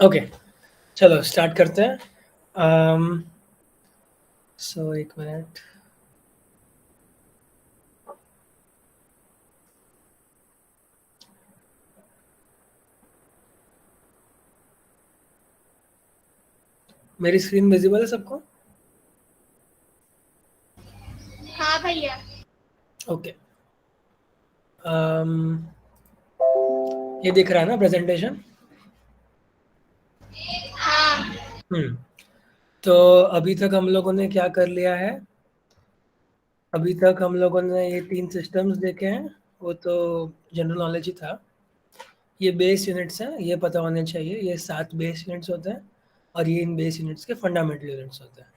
Okay, चलो start करते हैं। सो एक मिनट। मेरी स्क्रीन विजिबल है सबको? हाँ भैया। ओके। ये दिख रहा है ना प्रेजेंटेशन? हाँ। तो अभी तक हम लोगों ने क्या कर लिया है? अभी तक हम लोगों ने ये 3 सिस्टम्स देखे हैं, वो तो जनरल नॉलेज ही था। ये बेस यूनिट्स हैं, ये पता होने चाहिए। ये 7 बेस यूनिट्स होते हैं और ये इन बेस यूनिट्स के फंडामेंटल यूनिट्स होते हैं।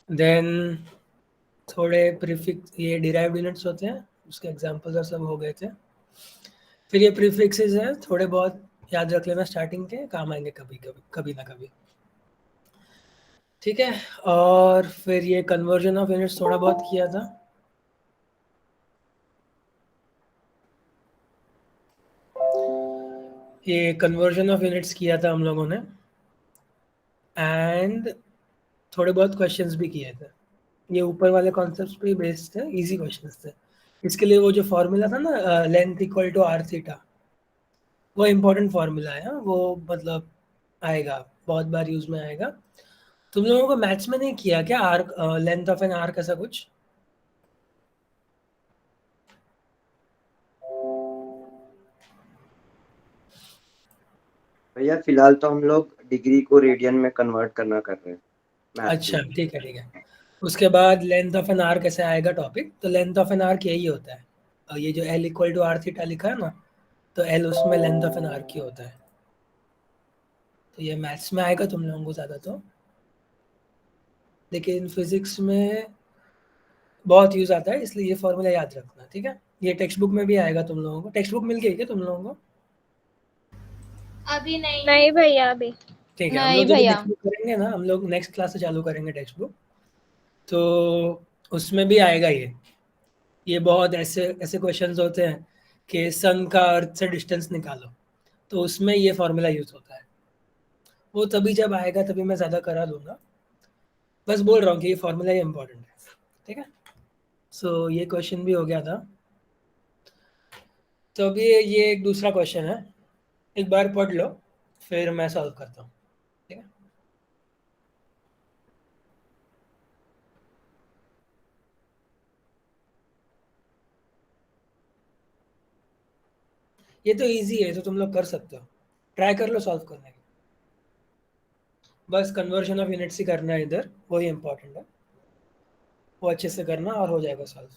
देन थोड़े प्रीफिक्स, ये डिराइव्ड यूनिट्स होते हैं, उसके एग्जांपल्स और सब हो गए थे। फिर ये प्रीफिक्सेस हैं, थोड़े बहुत याद रख लेना, स्टार्टिंग के काम आएंगे कभी कभी, कभी ना कभी। ठीक है। और फिर ये कन्वर्जन ऑफ यूनिट्स थोड़ा बहुत किया था। ये कन्वर्जन ऑफ यूनिट्स किया था हम लोगों ने, एंड थोड़े बहुत क्वेश्चंस भी किए थे। ये ऊपर वाले कॉन्सेप्ट्स पे बेस्ड थे, इजी क्वेश्चंस थे। इसके लिए वो जो फॉर्मूला था ना, length equal to R theta, वो इम्पोर्टेंट फार्मूला है। हाँ, वो मतलब आएगा, बहुत बार यूज में आएगा। तुम लोगों को मैथ्स में नहीं किया क्या arc, length of an arc, ऐसा कुछ? भैया फिलहाल तो हम लोग डिग्री को रेडियन में कन्वर्ट करना कर रहे हैं मैथ अच्छा, में। ठीक है ठीक है। उसके बाद लेंथ ऑफ एन आर्क कैसे आएगा टॉपिक? तो लेंथ ऑफ एन आर्क यही होता है, और ये जो L equal to R theta लिखा है ना, तो एल उसमें लेंथ ऑफ एन आर्क ही होता है। तो ये मैथ्स में आएगा तुम लोगों को ज़्यादा तो, लेकिन फिजिक्स में बहुत यूज़ आता है, इसलिए ये फॉर्मूला याद रखना, ठीक है? ये टेक्स्ट बुक में भी आएगा तुम लोगों को। टेक्स्ट बुक मिल गई क्या तुम लोगों को? अभी नहीं। नहीं भैया अभी। ठीक है, हम नहीं लोग जब भैया। टेक्स्ट बुक करेंगे ना, हम लोग नेक्स्ट क्लास से चालू करेंगे टेक्स्ट बुक, तो उसमें भी आएगा ये बहुत ऐसे ऐसे क्वेश्चंस होते हैं कि सन का अर्थ से डिस्टेंस निकालो, तो उसमें ये फॉर्मूला यूज होता है। वो तभी जब आएगा तभी मैं ज़्यादा करा दूंगा, बस बोल रहा हूँ कि ये फॉर्मूला ही इंपॉर्टेंट है, ठीक है? सो ये क्वेश्चन भी हो गया था। तो अभी ये एक दूसरा क्वेश्चन है, एक बार पढ़ लो, फिर मैं सॉल्व करता हूँ, ठीक है? ये तो इजी है, तो तुम लोग कर सकते हो, ट्राई कर लो सॉल्व करने की। बस कन्वर्जन ऑफ यूनिट्स ही करना है इधर, वही इंपॉर्टेंट है। वो अच्छे से करना और हो जाएगा सॉल्व।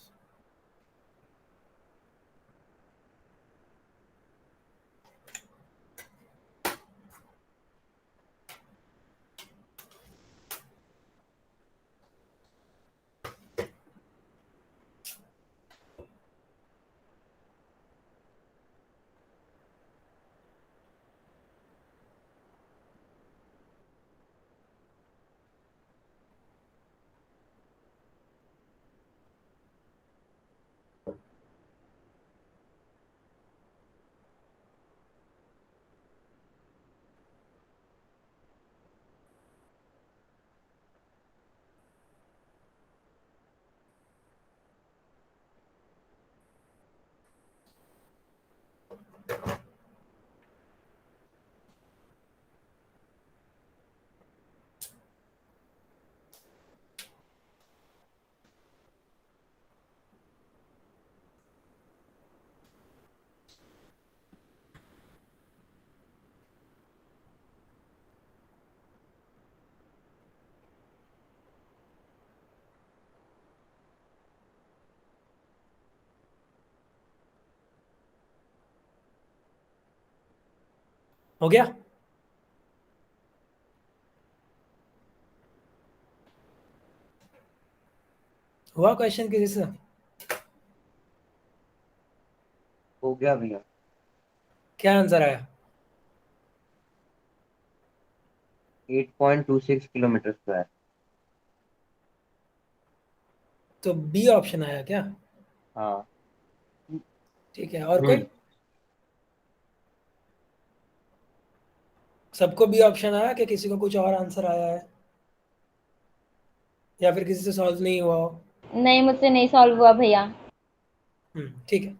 हो गया? हुआ क्वेश्चन किसी से? हो गया भैया। क्या आंसर आया? 8.26 किलोमीटर स्क्वायर। तो बी ऑप्शन आया क्या? हाँ। ठीक है, और कोई? हम्म। सबको बी ऑप्शन आया कि किसी को कुछ और आंसर आया है, या फिर किसी से सॉल्व नहीं हुआ हो? नहीं, मुझसे नहीं सॉल्व हुआ भैया। ठीक है,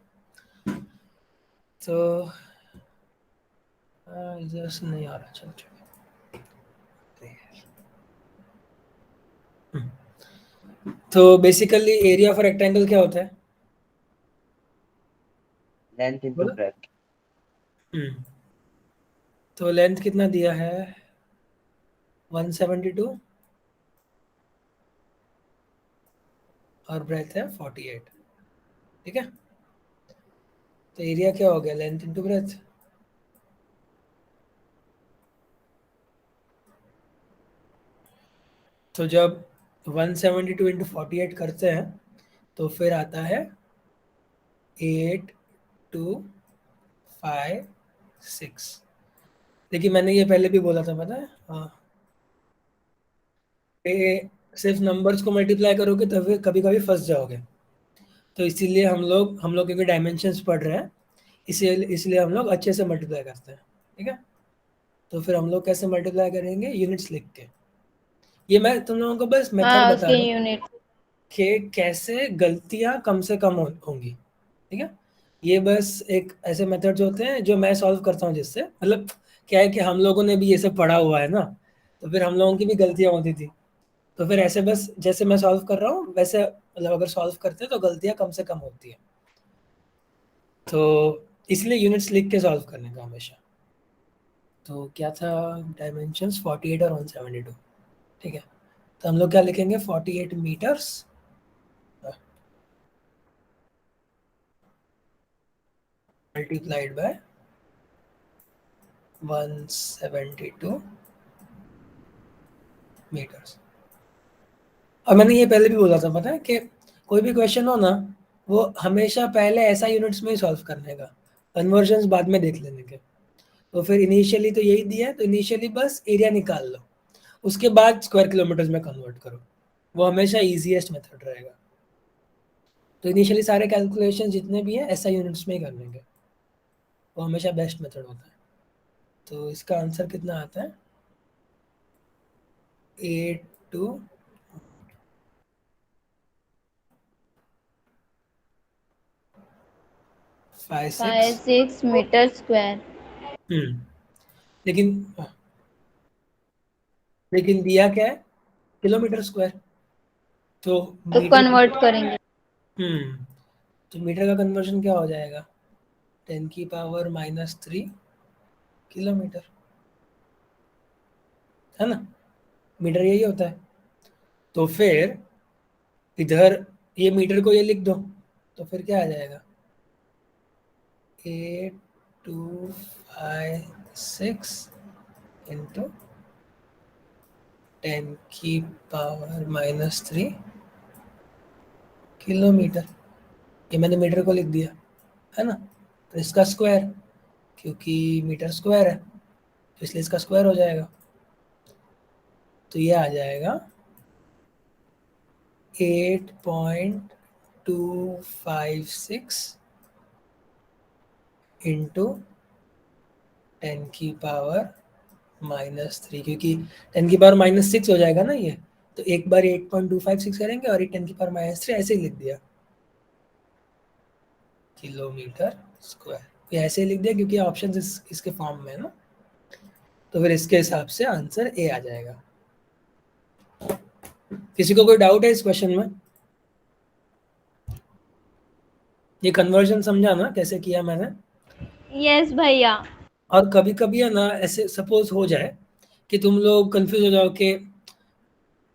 तो इधर से नहीं आ रहा, चल चल। तो बेसिकली एरिया फॉर रेक्टेंगल क्या होता है? लेंथ इनटू बोलो। ब्रेथ। तो लेंथ कितना दिया है? 172 और ब्रेथ है 48। ठीक है, तो एरिया क्या हो गया? Length into breadth. तो जब 172 इंटू 48 करते हैं तो फिर आता है 8256। देखिए मैंने ये पहले भी बोला था, पता है? हाँ, ये सिर्फ नंबर्स को मल्टीप्लाई करोगे तो फिर कभी कभी फंस जाओगे। तो इसीलिए हम लोग क्योंकि डायमेंशंस पढ़ रहे हैं, इसलिए हम लोग अच्छे से मल्टीप्लाई करते हैं। ठीक है, तो फिर हम लोग कैसे मल्टीप्लाई करेंगे? यूनिट्स लिख के। ये मैं तुम लोगों को बस मेथड हाँ, बता उसके रहा हूँ यूनिट। कि कैसे गलतियाँ कम से कम होंगी। ठीक है, ये बस एक ऐसे मेथड्स होते हैं जो मैं सॉल्व करता हूँ, जिससे मतलब क्या है कि हम लोगों ने भी ये सब पढ़ा हुआ है ना, तो फिर हम लोगों की भी गलतियाँ होती थी। तो फिर ऐसे बस जैसे मैं सॉल्व कर रहा हूँ वैसे, मतलब अगर सॉल्व करते हैं तो गलतियाँ कम से कम होती है। तो इसलिए यूनिट्स लिख के सॉल्व करने का हमेशा। तो क्या था? डायमेंशंस 48 और 172। ठीक है, तो हम लोग क्या लिखेंगे? 48 मीटर्स मल्टीप्लाइड बाय 172 मीटर्स। और मैंने ये पहले भी बोला था, पता है, कि कोई भी क्वेश्चन हो ना, वो हमेशा पहले ऐसा यूनिट्स में ही सॉल्व करने का, कन्वर्जन्स बाद में देख लेने के। तो फिर इनिशियली तो यही दिया है, तो इनिशियली बस एरिया निकाल लो, उसके बाद स्क्वायर किलोमीटर्स में कन्वर्ट करो, वो हमेशा ईजीएस्ट मेथड रहेगा। तो इनिशियली सारे कैलकुलेशन जितने भी हैं ऐसा यूनिट्स में ही करने के, वो हमेशा बेस्ट मेथड होता है। तो इसका आंसर कितना आता है? 82 56। 56 मीटर स्क्वायर। लेकिन लेकिन दिया क्या है? Kilometre square. तो तो मीटर, कन्वर्ट करेंगे। तो मीटर का कन्वर्जन क्या हो जाएगा? 10⁻³ किलोमीटर, है ना? मीटर यही होता है। तो फिर इधर ये मीटर को ये लिख दो, तो फिर क्या आ जाएगा? 8256 इंटू 10⁻³ किलोमीटर। ये मैंने मीटर को लिख दिया, है ना? तो इसका स्क्वायर, क्योंकि मीटर स्क्वायर है तो इसलिए इसका स्क्वायर हो जाएगा। तो ये आ जाएगा 8.256 इंटू 10⁻³ क्योंकि 10⁻⁻6 हो जाएगा ना ये, तो एक बार 8.256 करेंगे और 10⁻³ ऐसे ही लिख दिया किलोमीटर स्क्वायर। ये ऐसे ही लिख दिया क्योंकि ऑप्शन इसके फॉर्म में है ना, तो फिर इसके हिसाब से आंसर ए आ जाएगा। किसी को कोई डाउट है इस क्वेश्चन में? ये कन्वर्जन समझा ना कैसे किया मैंने? यस भैया। और कभी कभी है ना, ऐसे सपोज हो जाए कि तुम लोग कंफ्यूज हो जाओ कि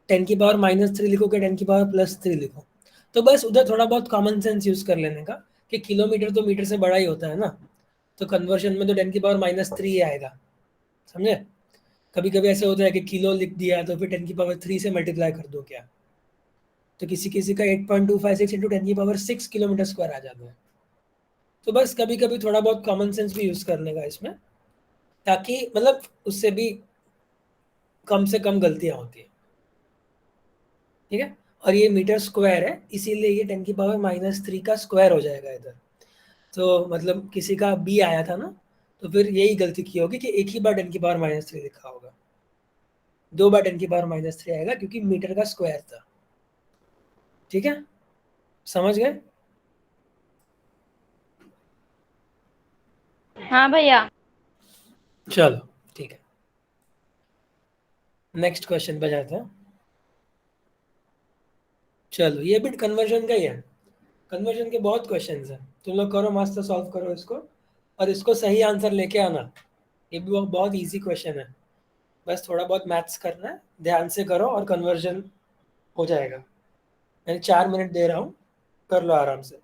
10⁻³ लिखो कि 10⁻+3 लिखो, तो बस उधर थोड़ा बहुत कॉमन सेंस यूज कर लेने का कि किलोमीटर तो मीटर से बड़ा ही होता है ना, तो कन्वर्जन में तो 10⁻³ ही आएगा। समझे? कभी कभी ऐसे होता है कि किलो लिख दिया तो फिर 10⁻³ से मल्टीप्लाई कर दो क्या, तो किसी किसी का 8.256 इंटू 10⁻6 किलोमीटर स्क्वायर आ जाता है। तो बस कभी कभी थोड़ा बहुत कॉमन सेंस भी यूज करने का इसमें, ताकि मतलब उससे भी कम से कम गलतियां होती है। ठीक है, और ये मीटर स्क्वायर है इसीलिए ये 10⁻³ का स्क्वायर हो जाएगा इधर। तो मतलब किसी का बी आया था ना, तो फिर यही गलती की होगी कि एक ही बार 10⁻³ लिखा होगा, 2 बार 10⁻³ आएगा क्योंकि मीटर का स्क्वायर था। ठीक है, समझ गए? हाँ भैया। चलो ठीक है, नेक्स्ट क्वेश्चन पे जाते हैं। चलो ये भी कन्वर्जन का ही है, कन्वर्जन के बहुत क्वेश्चंस हैं, तुम लोग करो, मस्त सॉल्व करो इसको, और इसको सही आंसर लेके आना। ये भी बहुत इजी क्वेश्चन है, बस थोड़ा बहुत मैथ्स करना है, ध्यान से करो और कन्वर्जन हो जाएगा। मैं 4 मिनट दे रहा हूँ, कर लो आराम से।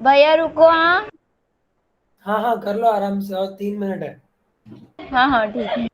भैया रुको। हाँ हाँ हाँ कर लो आराम से, और 3 मिनट है। हाँ हाँ ठीक है।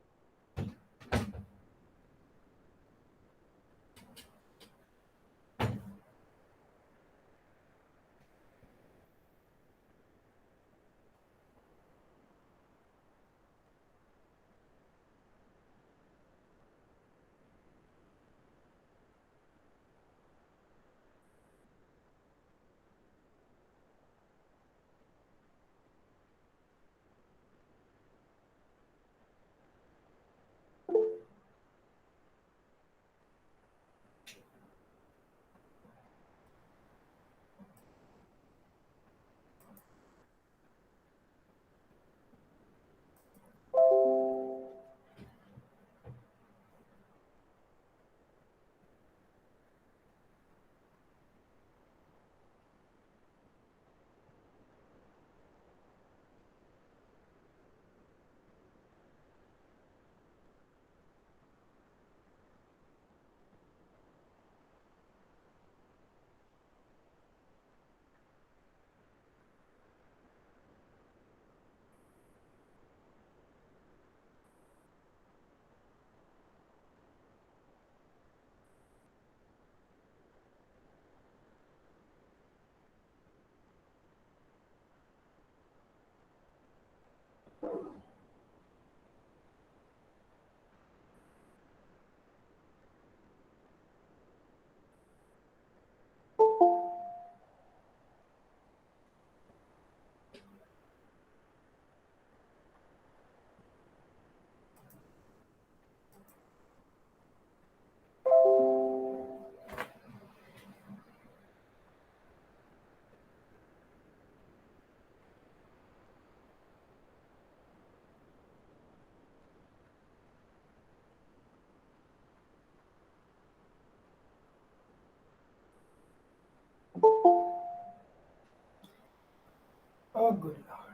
Oh good Lord.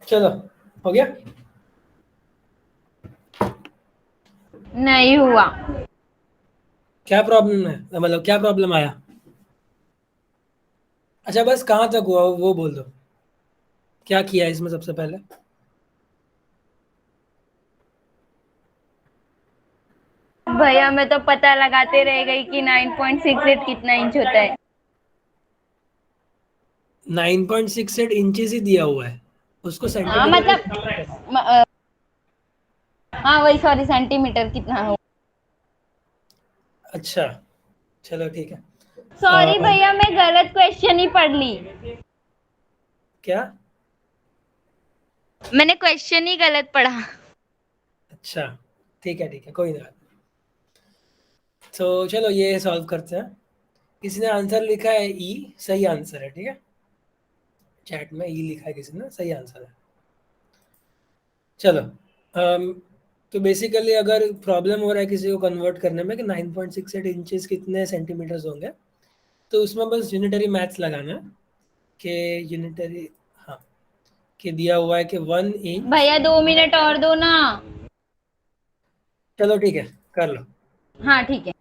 चलो हो गया? नहीं हुआ। क्या प्रॉब्लम है, मतलब क्या प्रॉब्लम आया? अच्छा बस कहाँ तक हुआ वो बोल दो, क्या किया इसमें सबसे पहले? भैया मैं तो पता लगाते रह गई कि 9.68 कितना इंच होता है। 9.68 इंचेस ही दिया हुआ है, उसको हाँ सेंटीमीटर मतलब हाँ वही, सॉरी, सेंटीमीटर कितना है? अच्छा चलो ठीक है। सॉरी भैया, मैं गलत क्वेश्चन ही पढ़ ली। क्या? मैंने क्वेश्चन ही गलत पढ़ा। अच्छा ठीक है कोई ना। तो चलो ये सॉल्व करते हैं। किसी ने आंसर लिखा है ई, सही आंसर है, ठीक है। चैट में ई लिखा है किसी ने, सही आंसर है। चलो तो बेसिकली अगर प्रॉब्लम हो रहा है किसी को कन्वर्ट करने में कि 9.68 इंचेस कितने सेंटीमीटर्स होंगे, तो उसमें बस यूनिटरी मैथ्स लगाना है कि यूनिटरी, हाँ, कि दिया हुआ है कि 1 इंच। भैया 2 मिनट और दो ना। चलो ठीक है, कर लो। हाँ ठीक है।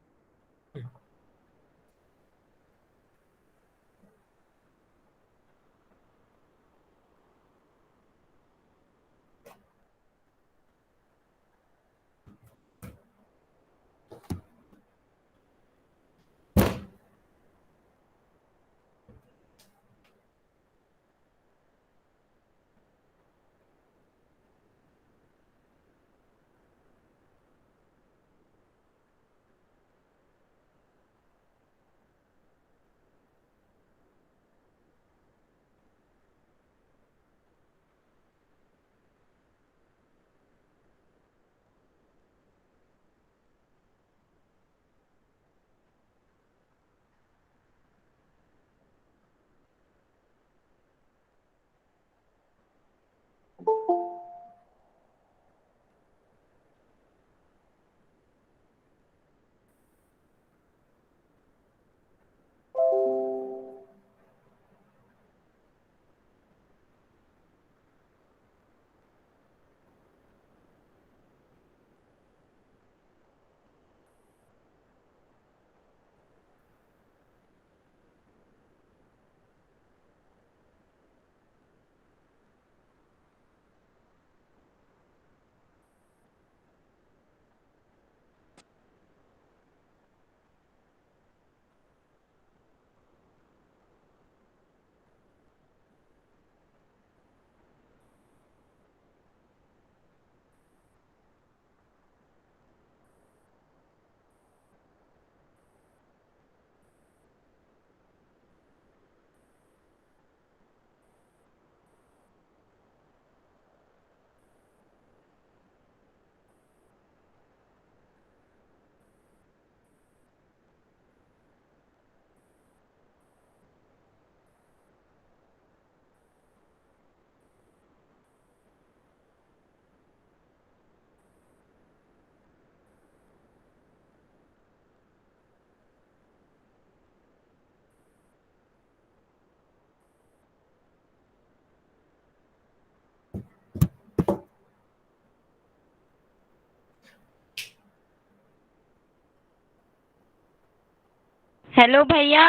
हेलो भैया।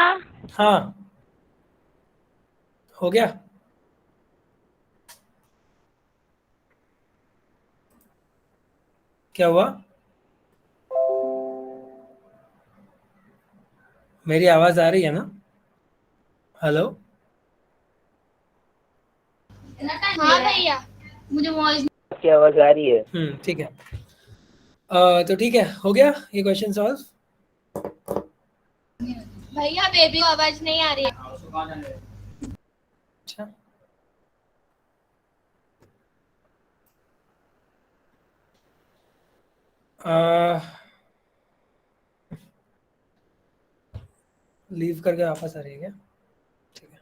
हाँ हो गया। क्या हुआ? मेरी आवाज आ रही है ना? हेलो? हाँ भैया, मुझे वॉइस। आपकी आवाज आ रही है? ठीक है। तो ठीक है, हो गया ये क्वेश्चन सॉल्व। भैया बेबी को आवाज नहीं आ रही है। अच्छा लीव करके वापस आ रही है क्या? ठीक है।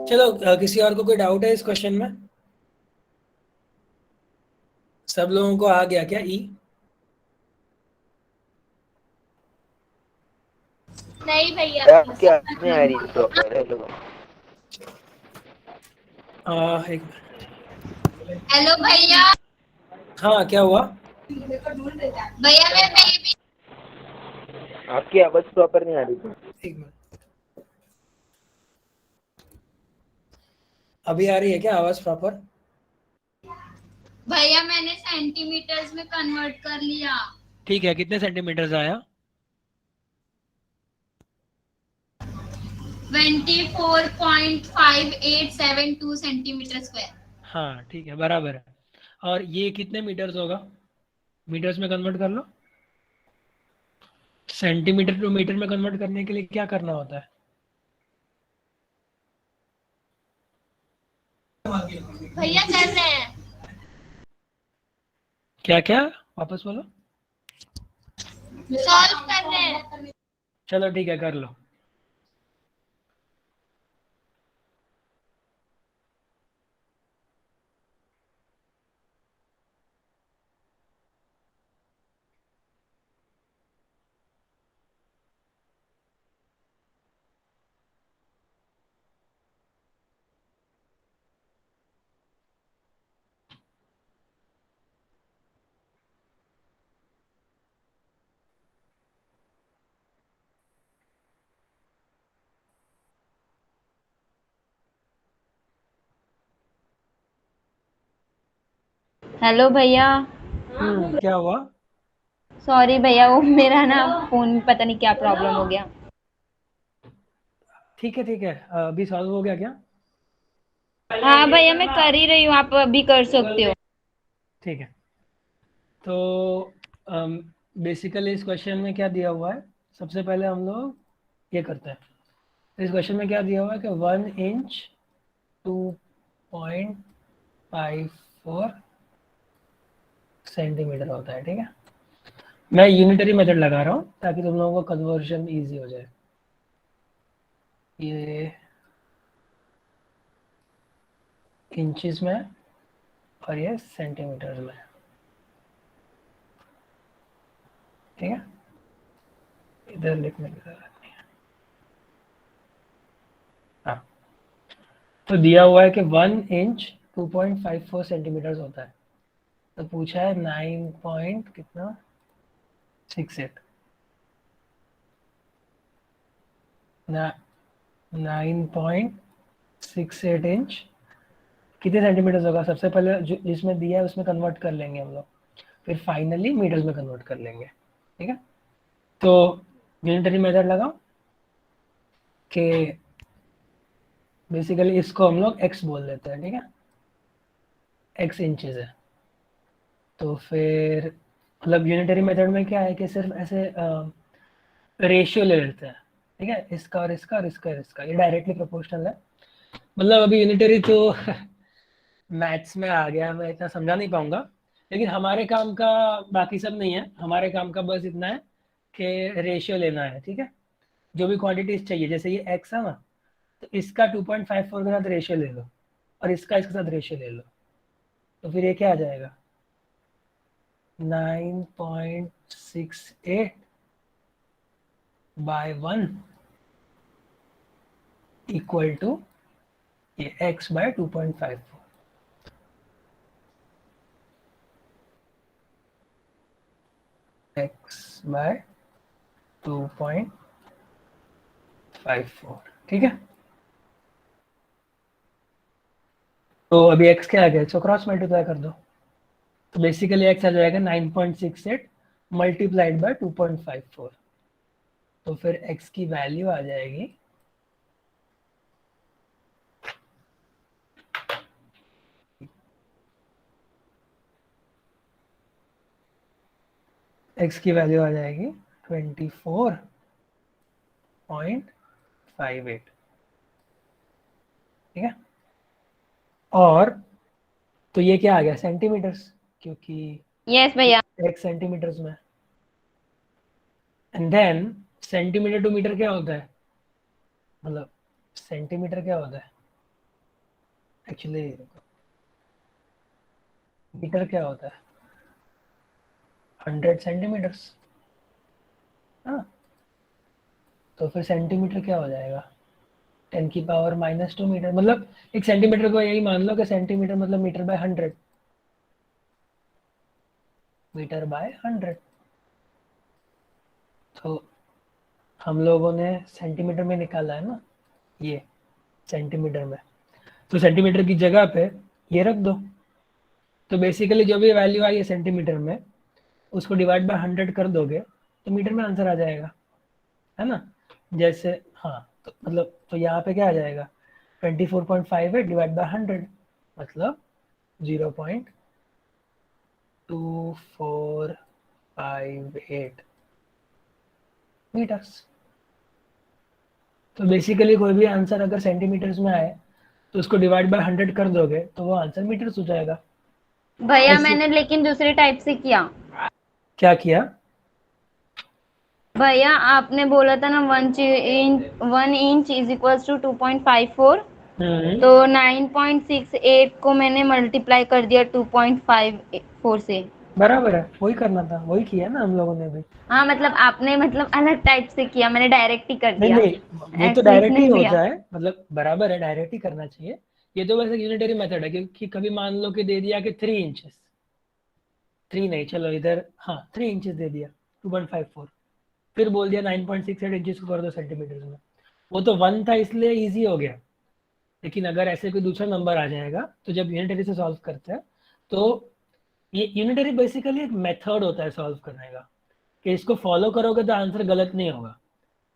चलो किसी और को कोई डाउट है इस क्वेश्चन में? सब लोगों को आ गया क्या ई? नहीं भैया। आपकी आवाज नहीं आ रही प्रॉपर। हेलो। एक मिनट। हेलो भैया। हाँ क्या हुआ? भैया मैं बेबी। आपकी आवाज प्रॉपर नहीं आ रही थी। एक मिनट। अभी आ रही है क्या आवाज प्रॉपर? भैया मैंने सेंटीमीटर्स में कन्वर्ट कर लिया। ठीक है, कितने सेंटीमीटर आया? 24.5872 सेंटीमीटर स्क्वायर। हाँ ठीक है, बराबर है। और ये कितने मीटर्स होगा? मीटर्स में कन्वर्ट कर लो। सेंटीमीटर टू मीटर में कन्वर्ट करने के लिए क्या करना होता है? भैया कर रहे हैं। क्या क्या, वापस बोलो। सॉल्व कर रहे हैं। चलो ठीक है, कर लो। हेलो भैया। क्या हुआ? सॉरी भैया, वो मेरा ना फोन में पता नहीं क्या प्रॉब्लम हो गया। ठीक है ठीक है, अभी सॉल्व हो गया क्या? हाँ भैया, मैं कर ही रही हूँ, आप अभी कर सकते हो। ठीक है। तो बेसिकली इस क्वेश्चन में क्या दिया हुआ है, सबसे पहले हम लोग ये करते हैं। इस क्वेश्चन में क्या दिया हुआ है कि 1 इंच 2.54 सेंटीमीटर होता है, ठीक है। मैं यूनिटरी मेथड लगा रहा हूँ ताकि तुम लोगों को कन्वर्जन इजी हो जाए। ये इंचेस में है और ये सेंटीमीटर में है, ठीक है। इधर लिखने की जरूरत नहीं है। हाँ, तो दिया हुआ है कि 1 इंच 2.54 सेंटीमीटर होता है। तो पूछा है 9 पॉइंट कितना 68 ना 9.68 इंच कितने सेंटीमीटर होगा? सबसे पहले जिसमें दिया है उसमें कन्वर्ट कर लेंगे हम लोग, फिर फाइनली मीटर्स में कन्वर्ट कर लेंगे, ठीक है। तो यूनिटरी मेथड लगाओ कि बेसिकली इसको हम लोग x बोल देते हैं, ठीक है। x इंचेस है, तो फिर मतलब यूनिटरी मेथड में क्या है कि सिर्फ ऐसे रेशियो ले लेते हैं, ठीक है। इसका और इसका और इसका और इसका, ये डायरेक्टली प्रोपोर्शनल है। मतलब अभी यूनिटरी तो मैथ्स में आ गया, मैं इतना समझा नहीं पाऊंगा, लेकिन हमारे काम का बाकी सब नहीं है। हमारे काम का बस इतना है कि रेशियो लेना है, ठीक है। जो भी क्वांटिटीज चाहिए, जैसे ये x है ना, तो इसका 2.54 के साथ रेशियो ले लो और इसका इसके साथ रेशियो ले लो, तो फिर ये क्या आ जाएगा 9.68 बाय 1 इक्वल टू ये x बाय 2.54। x बाय 2.54, ठीक है। तो अभी x क्या आ गया, इसको क्रॉस मल्टीप्लाई कर दो, तो बेसिकली x आ जाएगा 9.68 मल्टीप्लाइड बाय 2.54। तो फिर x की वैल्यू आ जाएगी x की वैल्यू आ जाएगी 24.58, ठीक है। और तो ये क्या आ गया सेंटीमीटर्स, क्योंकि यस भैया। x सेंटीमीटर्स में। And then centimetre to metre क्या होता है, मतलब सेंटीमीटर क्या होता है एक्चुअली, मीटर क्या होता है 100 सेंटीमीटर्स, हाँ। तो फिर सेंटीमीटर क्या हो जाएगा 10⁻⁻2 मीटर। मतलब एक सेंटीमीटर को यही मान लो कि सेंटीमीटर मतलब मीटर बाय 100, मीटर बाय 100। तो हम लोगों ने सेंटीमीटर में निकाला है ना, ये सेंटीमीटर में, तो सेंटीमीटर की जगह पे ये रख दो। तो बेसिकली जो भी वैल्यू आई है सेंटीमीटर में, उसको डिवाइड बाय 100 कर दोगे तो मीटर में आंसर आ जाएगा, है ना। जैसे हाँ, तो मतलब तो यहाँ पे क्या आ जाएगा 24.58 डिवाइड बाय 100 मतलब 0.2458 मीटर्स। तो बेसिकली कोई भी आंसर अगर सेंटीमीटर्स में आए तो उसको डिवाइड बाय 100 कर दोगे तो वो आंसर मीटर्स हो जाएगा। भैया ऐसे मैंने लेकिन दूसरे टाइप से किया। क्या किया? भैया आपने बोला था ना 1 इंच इज इक्वल टू 2.54, तो 9.68 को मैंने मल्टीप्लाई कर दिया 2.54 से। बराबर है, वही करना था, वही किया ना हम लोगों ने भी। हाँ मतलब आपने मतलब अलग टाइप से किया, मैंने डायरेक्ट ही कर नहीं दिया, नहीं, वो तो ऐसे लिख डायरेक्ट ही नहीं हो दिया। जाए, मतलब बराबर है, डायरेक्ट ही करना चाहिए। ये तो वैसे यूनिटरी मेथड है, क्योंकि कभी मान लो कि दे दिया कि 3 इंचेस, 3 नहीं, चलो इधर हाँ 3 इंचेस दे दिया 2.54, फिर बोल दिया 9.68 इंचेस को कर दो सेंटीमीटर में, वो तो 1 था इसलिए ईजी हो गया। लेकिन अगर ऐसे कोई दूसरा नंबर आ जाएगा तो जब यूनिटरी से सॉल्व करते हैं तो ये यूनिटरी बेसिकली एक मेथड होता है सॉल्व करने का, कि इसको फॉलो करोगे तो आंसर गलत नहीं होगा।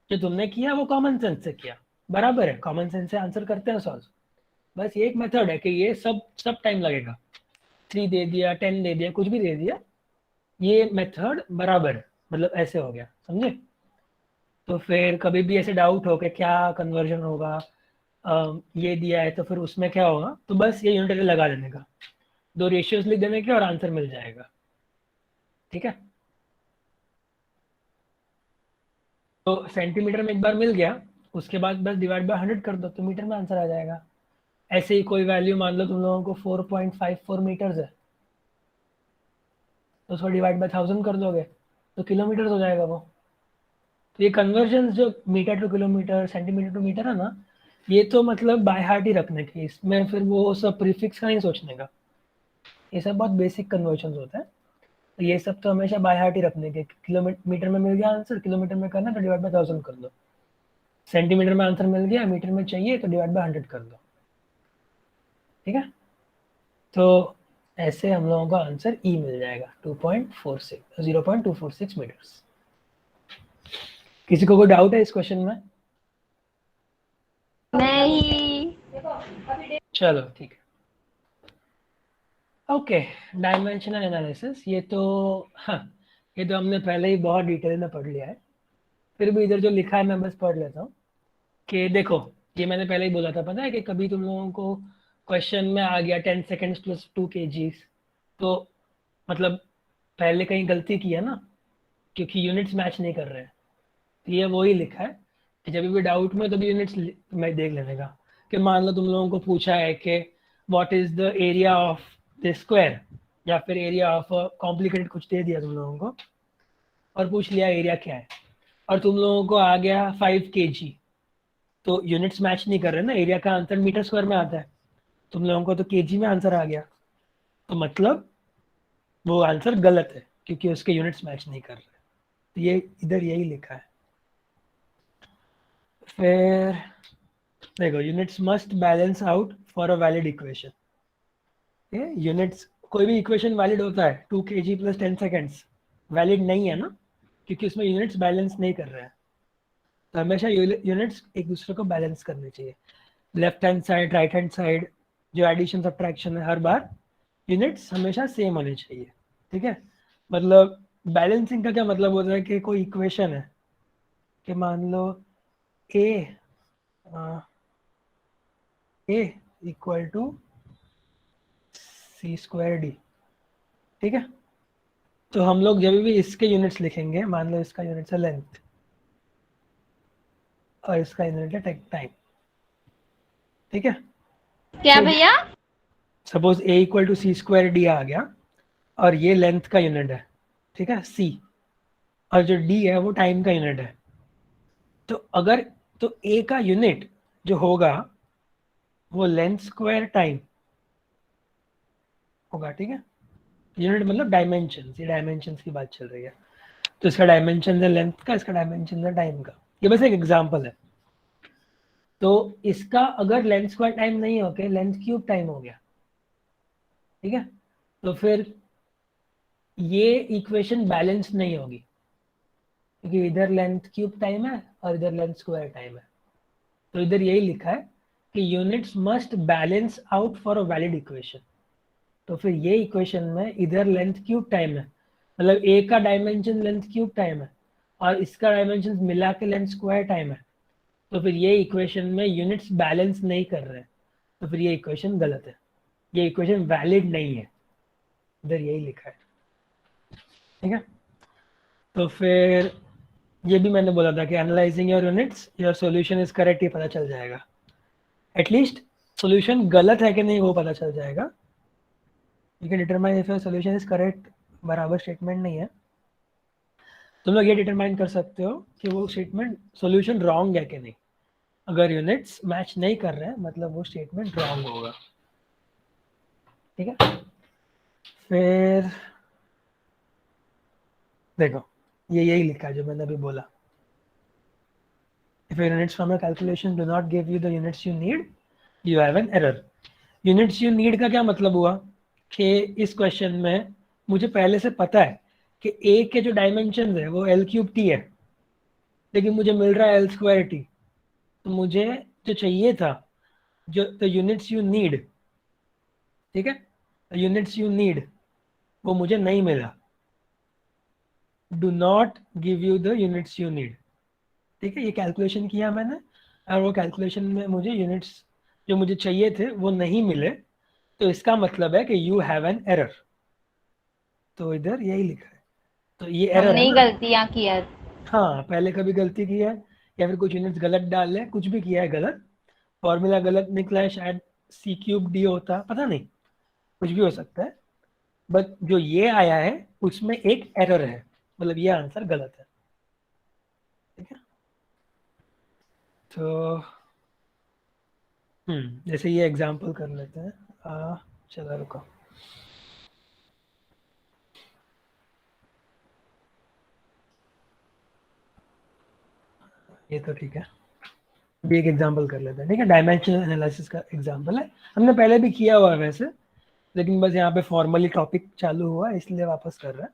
जो तुमने किया वो कॉमन सेंस से किया, बराबर है, कॉमन सेंस से आंसर करते हैं सॉल्व। बस ये एक मेथड है कि ये सब टाइम लगेगा, 3 दे दिया 10 दे दिया कुछ भी दे दिया, ये मेथड बराबर है, मतलब ऐसे हो गया, समझे? तो फिर कभी भी ऐसे डाउट हो कि क्या कन्वर्जन होगा, ये दिया है तो फिर उसमें क्या होगा, तो बस ये यूनिटरी लगा देने का, 2 रेशियोज लिख देने के और आंसर मिल जाएगा। ठीक है, तो सेंटीमीटर में एक बार मिल गया, उसके बाद बस डिवाइड बाय 100 कर दो तो मीटर में आंसर आ जाएगा। ऐसे ही कोई वैल्यू मान लो तुम लोगों को 4.54 मीटर्स है, तो उसको डिवाइड बाय 1000 कर दोगे तो किलोमीटर्स हो जाएगा वो। तो ये कन्वर्जन जो metre to kilometre centimetre to metre है ना, ये तो मतलब बाय हार्ट ही रखने के, इसमें फिर वो सब प्रीफिक्स का नहीं सोचने का, ये सब बहुत बेसिक कन्वर्जन होता है। तो ये सब तो हमेशा बाय हार्ट ही रखने के, किलोमीटर में मिल गया आंसर, किलोमीटर में करना तो डिवाइड बाय 1000 कर दो, सेंटीमीटर में आंसर मिल गया मीटर में चाहिए तो डिवाइड बाय 100 कर दो। ठीक है, तो ऐसे हम लोगों का आंसर ई मिल जाएगा 2.46 0.246 मीटर्स। किसी को कोई डाउट है इस क्वेश्चन में? नहीं। चलो ठीक है, ओके। डायमेंशनल एनालिसिस, ये तो हाँ, ये तो हमने पहले ही बहुत डिटेल में पढ़ लिया है, फिर भी इधर जो लिखा है मैं बस पढ़ लेता हूँ कि देखो, ये मैंने पहले ही बोला था, पता है कि कभी तुम लोगों को क्वेश्चन में आ गया 10 सेकेंड्स प्लस 2 kg, तो मतलब पहले कहीं गलती की है ना, क्योंकि यूनिट्स मैच नहीं कर रहे हैं। तो ये वही लिखा है कि जब भी डाउट में तो भी यूनिट्स मैं देख लेने का, कि मान लो तुम लोगों को पूछा है कि what is the area of the square, या फिर एरिया ऑफ कॉम्प्लिकेटेड कुछ दे दिया तुम लोगों को और पूछ लिया एरिया क्या है, और तुम लोगों को आ गया 5 kg, तो यूनिट्स मैच नहीं कर रहे ना, एरिया का आंसर मीटर स्क्वायर में आता है, तुम लोगों को तो केजी में आंसर आ गया, तो मतलब वो आंसर गलत है क्योंकि उसके यूनिट्स मैच नहीं कर रहे। तो ये इधर यही लिखा है। फिर देखो, units must balance out for a valid equation. ये यूनिट्स, कोई भी इक्वेशन वैलिड होता है, 2 kg प्लस 10 सेकेंड्स वैलिड नहीं है ना, क्योंकि उसमें यूनिट्स बैलेंस नहीं कर रहे हैं। तो हमेशा यूनिट्स एक दूसरे को बैलेंस करने चाहिए, left hand side right hand side, जो एडिशन सब्ट्रैक्शन है, हर बार यूनिट्स हमेशा सेम होने चाहिए। ठीक है, मतलब बैलेंसिंग का क्या मतलब होता है कि कोई इक्वेशन है कि मान लो A A equal to C square D. ठीक है, तो हम लोग जब भी इसके यूनिट्स लिखेंगे, मान लो इसका यूनिट है लेंथ और इसका यूनिट है टाइम। ठीक है, क्या तो भैया? Suppose A equal to C square D आ गया और ये लेंथ का यूनिट है, ठीक है सी, और जो डी है वो टाइम का यूनिट है। तो अगर तो ए का यूनिट जो होगा वो लेंथ स्क्वायर टाइम होगा। ठीक है, यूनिट मतलब डायमेंशन, ये डायमेंशन की बात चल रही है, तो इसका डायमेंशन है लेंथ का, इसका डायमेंशन है टाइम का। ये बस एक एग्जांपल है। तो इसका अगर लेंथ स्क्वायर टाइम नहीं होके लेंथ क्यूब टाइम हो गया, ठीक है, तो फिर ये इक्वेशन बैलेंस नहीं होगी, क्योंकि इधर लेंथ क्यूब टाइम है और इधर लेंथ स्क्वायर टाइम है। तो इधर यही लिखा है कि units must balance out for a valid equation. तो फिर ये इक्वेशन में इधर लेंथ क्यूब टाइम है, मतलब ए का डायमेंशन लेंथ क्यूब टाइम है और इसका डायमेंशन मिला के लेंथ स्क्वायर टाइम है। तो फिर ये इक्वेशन में यूनिट्स बैलेंस नहीं कर रहे हैं, तो फिर ये इक्वेशन गलत है, ये इक्वेशन वैलिड नहीं है, इधर यही लिखा है। ठीक है, तो फिर ये भी मैंने बोला था कि analysing your units your solution is correct, ये पता चल जाएगा। एटलीस्ट सॉल्यूशन गलत है कि नहीं वो पता चल जाएगा। You can determine if your solution is correct, बराबर स्टेटमेंट नहीं है। तुम लोग ये डिटरमाइन कर सकते हो कि वो स्टेटमेंट सॉल्यूशन रॉन्ग है कि नहीं। अगर यूनिट्स मैच नहीं कर रहे हैं मतलब वो स्टेटमेंट रॉन्ग होगा। ठीक है, फिर देखो ये यही लिखा है जो मैंने अभी बोला। If your units from your calculation do not give you the units you need, you have an error. Units you need का क्या मतलब हुआ कि इस क्वेश्चन में मुझे पहले से पता है कि a के जो डायमेंशन है वो l3t है, लेकिन मुझे मिल रहा है l2t। तो मुझे जो चाहिए था, जो the units you need, ठीक है, the units you need वो मुझे नहीं मिला। Do not give you the units you need। ठीक है, ये कैलकुलेशन किया मैंने और वो कैलकुलेशन में मुझे यूनिट्स जो मुझे चाहिए थे वो नहीं मिले, तो इसका मतलब है कि यू हैव एन एरर। तो इधर यही लिखा है, तो ये एरर हमने है ही ना। गलतियां की है। हाँ, पहले कभी गलती की है या फिर कुछ यूनिट्स गलत डाल है, कुछ भी किया है गलत, फॉर्मूला गलत निकला है, शायद c³ होता, पता नहीं, कुछ भी हो सकता है। बट जो ये आया है उसमें एक एरर है, मतलब ये आंसर गलत है। ठीक है, तो जैसे ये एग्जांपल कर लेते हैं। चलो रुको, ये तो ठीक है, भी एक एग्जांपल कर लेते हैं। ठीक है, डायमेंशनल एनालिसिस का एग्जांपल है, हमने पहले भी किया हुआ है वैसे, लेकिन बस यहाँ पे फॉर्मली टॉपिक चालू हुआ इसलिए वापस कर रहा है।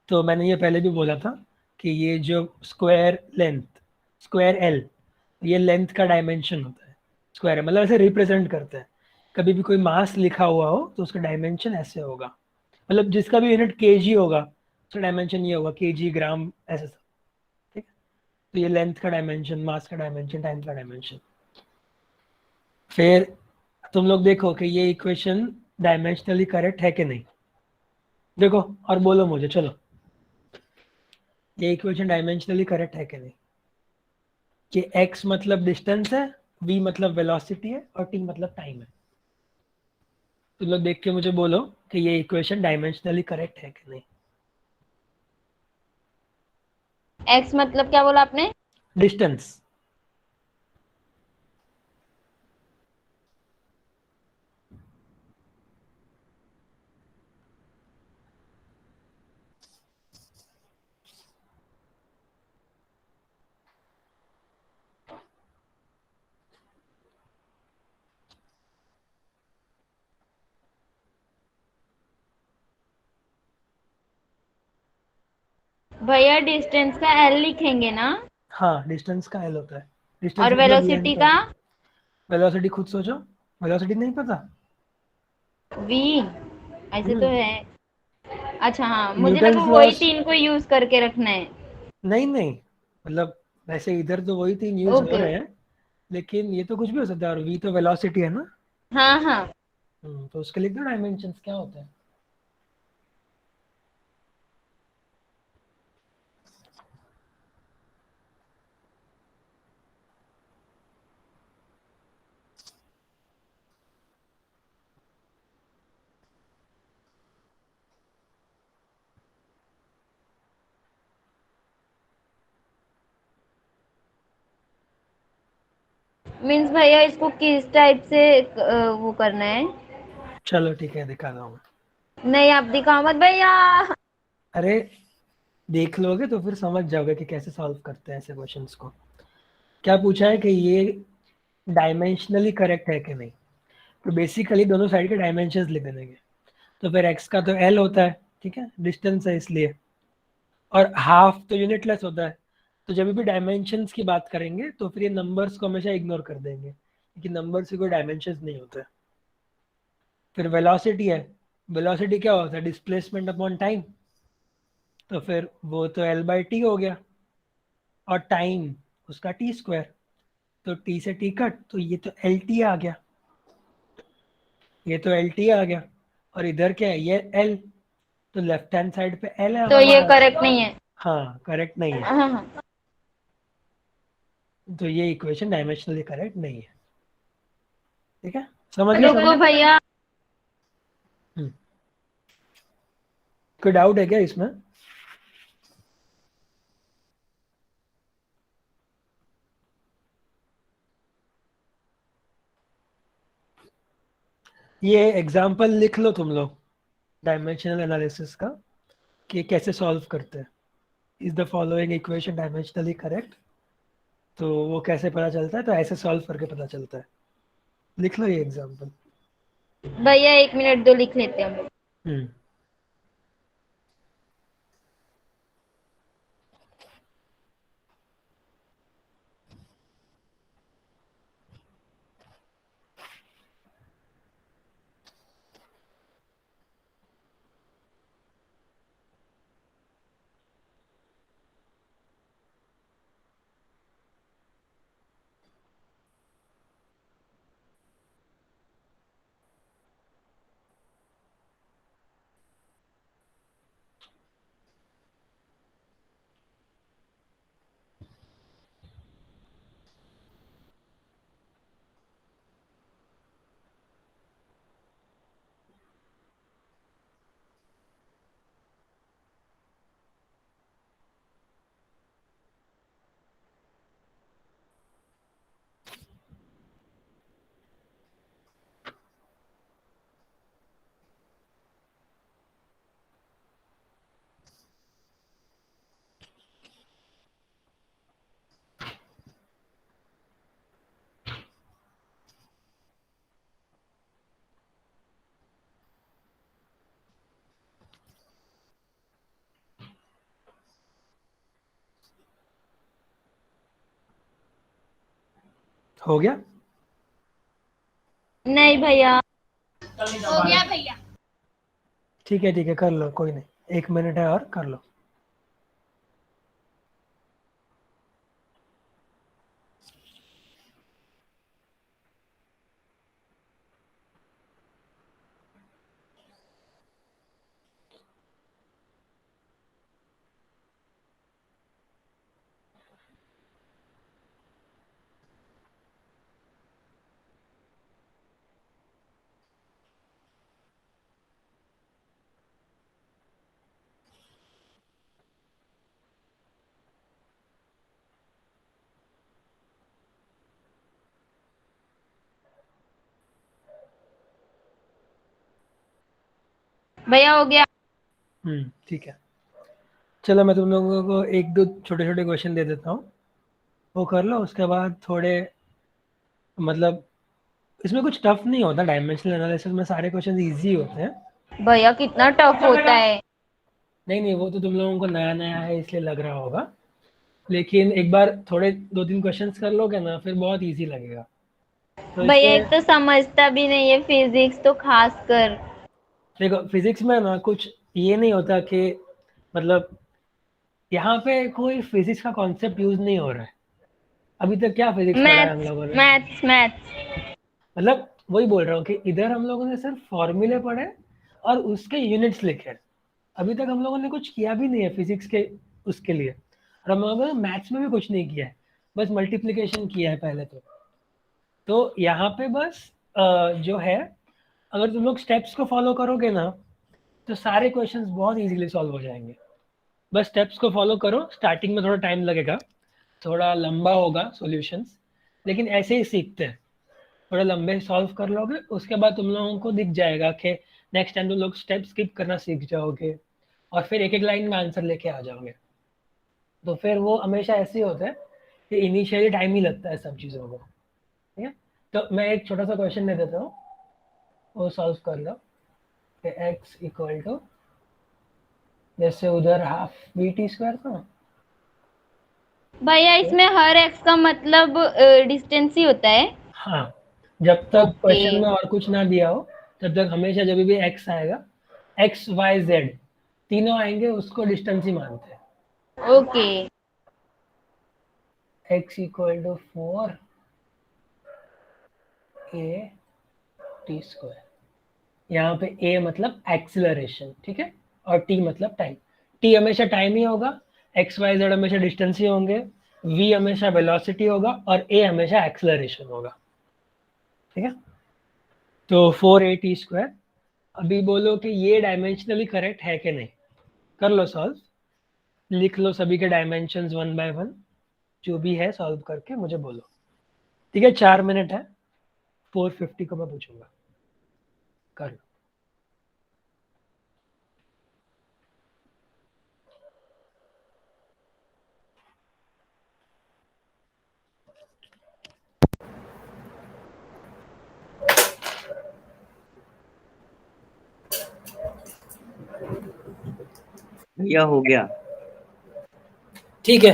तो मैंने ये पहले भी बोला था कि ये जो स्क्वायर लेंथ, स्क्वायर एल, ये लेंथ का डायमेंशन होता है। स्क्वायर मतलब ऐसे रिप्रेजेंट करते हैं, कभी भी कोई मास लिखा हुआ हो तो उसका डायमेंशन ऐसे होगा, मतलब जिसका भी यूनिट केजी होगा उसका डायमेंशन ये होगा, केजी, ग्राम, ऐसे सब। ठीक है, तो ये लेंथ का डायमेंशन, मास का डायमेंशन, टाइम का डायमेंशन। फिर तुम लोग देखो कि ये इक्वेशन डायमेंशनली करेक्ट है कि नहीं, देखो और बोलो मुझे, चलो ये इक्वेशन डायमेंशनली करेक्ट है कि नहीं। कि x मतलब डिस्टेंस है, v मतलब वेलोसिटी है और t मतलब टाइम है। तुम लोग देख के मुझे बोलो कि ये इक्वेशन डायमेंशनली करेक्ट है कि नहीं। x मतलब क्या बोला आपने? डिस्टेंस। भैया डिस्टेंस का l लिखेंगे ना? हाँ, डिस्टेंस का l होता है। डिस्टेंस और मतलब वेलोसिटी लेंथ का? वेलोसिटी खुद सोचो, वेलोसिटी नहीं पता? v ऐसे तो है। अच्छा हाँ, मुझे लगा न्यूटन्स वही लॉस। 3 को यूज करके रखना है। नहीं नहीं, मतलब वैसे इधर तो वही 3 यूज हो ओके। रहे हैं, लेकिन ये तो कुछ भी हो सकता है। और v तो वेलोसिटी है ना। हाँ हाँ। तो उसके लिए तो डायमेंशंस क्या होते हैं। मीन्स भैया इसको किस टाइप से वो करना है? चलो ठीक है, दिखा रहा हूँ। नहीं आप दिखाओ मत भैया। अरे देख लोगे तो फिर समझ जाओगे कि कैसे सॉल्व करते हैं ऐसे क्वेश्चंस को। क्या पूछा है कि ये डायमेंशनली करेक्ट है कि नहीं। तो बेसिकली दोनों साइड के डायमेंशंस लिख देंगे। तो फिर x का तो l होता है, ठीक है, डिस्टेंस है इसलिए, और हाफ तो यूनिटलेस होता है, तो जब भी डायमेंशंस की बात करेंगे तो फिर ये नंबर्स को हमेशा इग्नोर कर देंगे, क्योंकि नंबर्स से कोई डायमेंशंस नहीं होते। फिर वेलोसिटी है, वेलोसिटी क्या होता है? डिस्प्लेसमेंट अपॉन टाइम, तो फिर वो तो L/T हो गया, और टाइम उसका t², तो t से t कट, तो ये तो LT आ गया, ये तो LT आ गया, और इधर क्या है? ये L, तो लेफ्ट हैंड साइड पे L है तो ये हमारे पास। करेक्ट नहीं है। हाँ, करेक्ट नहीं है, हाँ हाँ। तो ये इक्वेशन डायमेंशनली करेक्ट नहीं है। ठीक है, समझ गए रुको सब? भैया, कोई डाउट है क्या इसमें? ये एग्जाम्पल लिख लो तुम लोग डायमेंशनल एनालिसिस का, कि कैसे सॉल्व करते हैं। Is the following equation dimensionally correct, तो वो कैसे पता चलता है? तो ऐसे सॉल्व करके पता चलता है। लिख लो ये एग्जाम्पल। भैया 1 मिनट दो, लिख लेते हैं हम लोग। हम्म, हो गया? नहीं भैया। हो गया भैया। ठीक है, ठीक है, कर लो, कोई नहीं, 1 मिनट है और कर लो। भैया हो गया। ठीक है, चलो मैं तुम लोगों को एक दो छोटे छोटे क्वेश्चन दे देता हूँ, वो कर लो। उसके बाद थोड़े, मतलब इसमें कुछ टफ नहीं होता, डायमेंशनल एनालिसिस में सारे क्वेश्चन इजी होते हैं। भैया कितना टफ होता है। नहीं नहीं, वो तो तुम लोगों को नया नया है इसलिए लग रहा होगा, लेकिन एक बार थोड़े 2-3 क्वेश्चंस कर लोगे ना, फिर बहुत इजी लगेगा। तो भैया इसमें एक तो समझता भी नहीं है फिजिक्स, तो खास कर। देखो, फिजिक्स में ना कुछ ये नहीं होता कि, मतलब यहाँ पे कोई फिजिक्स का कॉन्सेप्ट यूज नहीं हो रहा है। अभी तक क्या फिजिक्स पढ़ा है हम मैथ्स लोगों ने? Maths maths. मतलब वही बोल रहा हूँ कि इधर हम लोगों ने सिर्फ फॉर्मूले पढ़े और उसके यूनिट्स लिखे हैं। अभी तक हम लोगों ने कुछ किया भी नहीं है फिजिक्स के उसके लिए, और हम लोगों ने मैथ्स में भी कुछ नहीं किया है, बस मल्टीप्लिकेशन किया है पहले तो यहाँ पे बस जो है, अगर तुम लोग स्टेप्स को फॉलो करोगे ना, तो सारे क्वेश्चंस बहुत इजीली सॉल्व हो जाएंगे। बस स्टेप्स को फॉलो करो, स्टार्टिंग में थोड़ा टाइम लगेगा, थोड़ा लंबा होगा सॉल्यूशंस, लेकिन ऐसे ही सीखते हैं। थोड़ा लंबे सॉल्व कर लोगे, उसके बाद तुम लोगों को दिख जाएगा कि नेक्स्ट टाइम तुम लोग स्टेप स्किप करना सीख जाओगे, और फिर एक एक लाइन में आंसर लेके आ जाओगे। तो फिर वो हमेशा ऐसे ही होता है कि इनिशियली टाइम ही लगता है सब चीज़ों को। ठीक है, तो मैं एक छोटा सा क्वेश्चन दे देता हूँ, वो सॉल्व कर लो। कि x इक्वल टू, जैसे उधर हाफ bt स्क्वायर था, भैया इसमें हर एक्स का मतलब डिस्टेंस ही होता है? हाँ, जब तक ओके क्वेश्चन में और कुछ ना दिया हो तब तक हमेशा जब भी एक्स आएगा, एक्स वाई जेड तीनों आएंगे, उसको डिस्टेंस ही मानते हैं। Okay x equal to 4 a T square. यहाँ पे a मतलब एक्सिलरेशन, ठीक है, और t मतलब टाइम। t हमेशा टाइम ही होगा, x y z हमेशा डिस्टेंस ही होंगे, v हमेशा वेलोसिटी होगा और a हमेशा एक्सिलरेशन होगा, ठीक है। तो 4a टी स्क्वायर। अभी बोलो कि ये डायमेंशनली करेक्ट है कि नहीं, कर लो सॉल्व, लिख लो सभी के डायमेंशंस वन बाय वन, जो भी है सॉल्व करके मुझे बोलो, ठीक है। 4 मिनट है, 450 को मैं पूछूंगा, कर लो। भैया हो गया। ठीक है,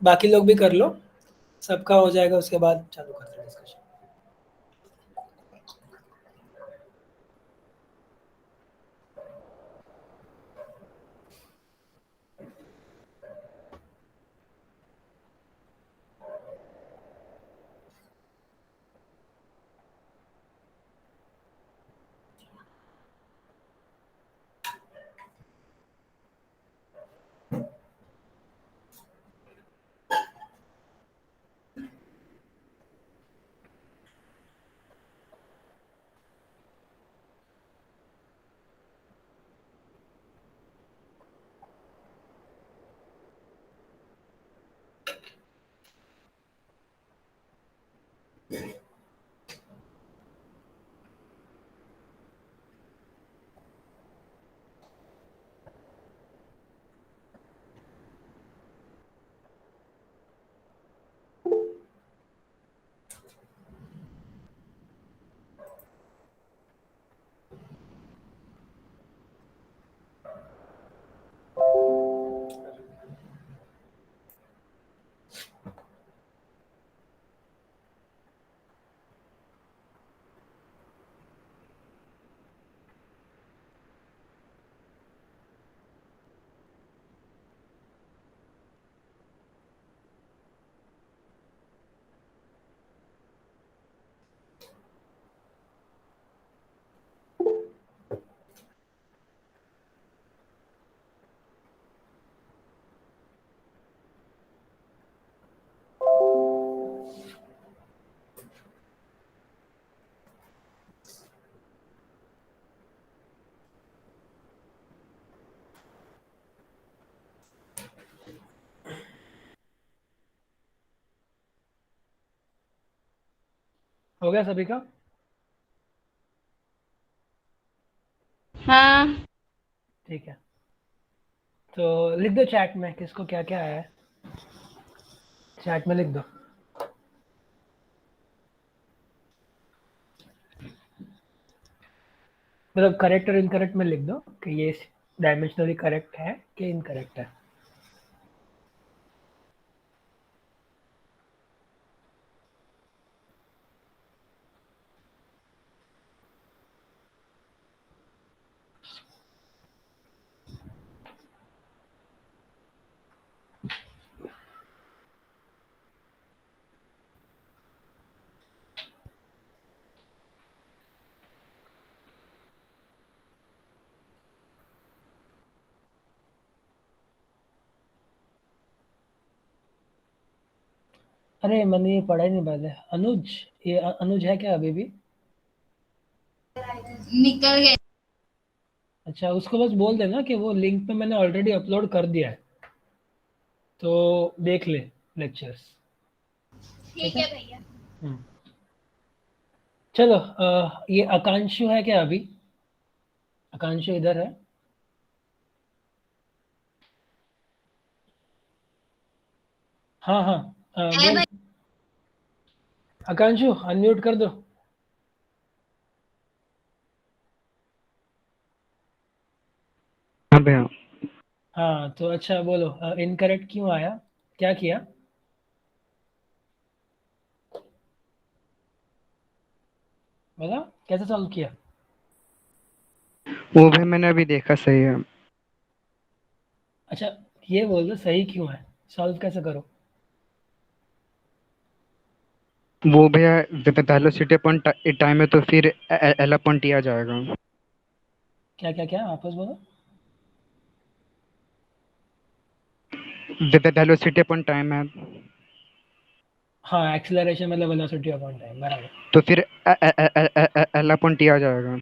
बाकी लोग भी कर लो, सबका हो जाएगा उसके बाद चालू करते हैं डिस्कशन। हो गया सभी का? हाँ ठीक है, तो लिख दो चैट में किसको क्या क्या आया है, चैट में लिख दो। मतलब करेक्ट और इनकरेक्ट में लिख दो कि ये डायमेंशनली करेक्ट है कि इनकरेक्ट है। अरे मैंने ये पढ़ा ही नहीं पहले। अनुज, ये अनुज है क्या अभी भी? निकल गए। अच्छा, उसको बस बोल देना कि वो लिंक पे मैंने ऑलरेडी अपलोड कर दिया है, तो देख ले लेक्चर्स। ठीक है भैया। हम्म। चलो, ये आकांशु है क्या अभी? आकांशु इधर है? हाँ हाँ, है बोल। भैया। आकांशु अनम्यूट कर दो। हाँ भैया। हाँ तो अच्छा बोलो, इनकरेक्ट क्यों आया? क्या किया? बताओ कैसे सॉल्व किया? वो भी मैंने अभी देखा, सही है। अच्छा ये बोल दो सही क्यों है, सॉल्व कैसे करो? वो भैया वेलोसिटी अपॉन टाइम है, तो फिर एल अपॉन टी आ जाएगा। क्या क्या क्या वापस बोलो। वेलोसिटी अपॉन टाइम है, हाँ एक्सेलरेशन मतलब वेलोसिटी अपॉन टाइम, बराबर। तो फिर एल अपॉन टी आ जाएगा।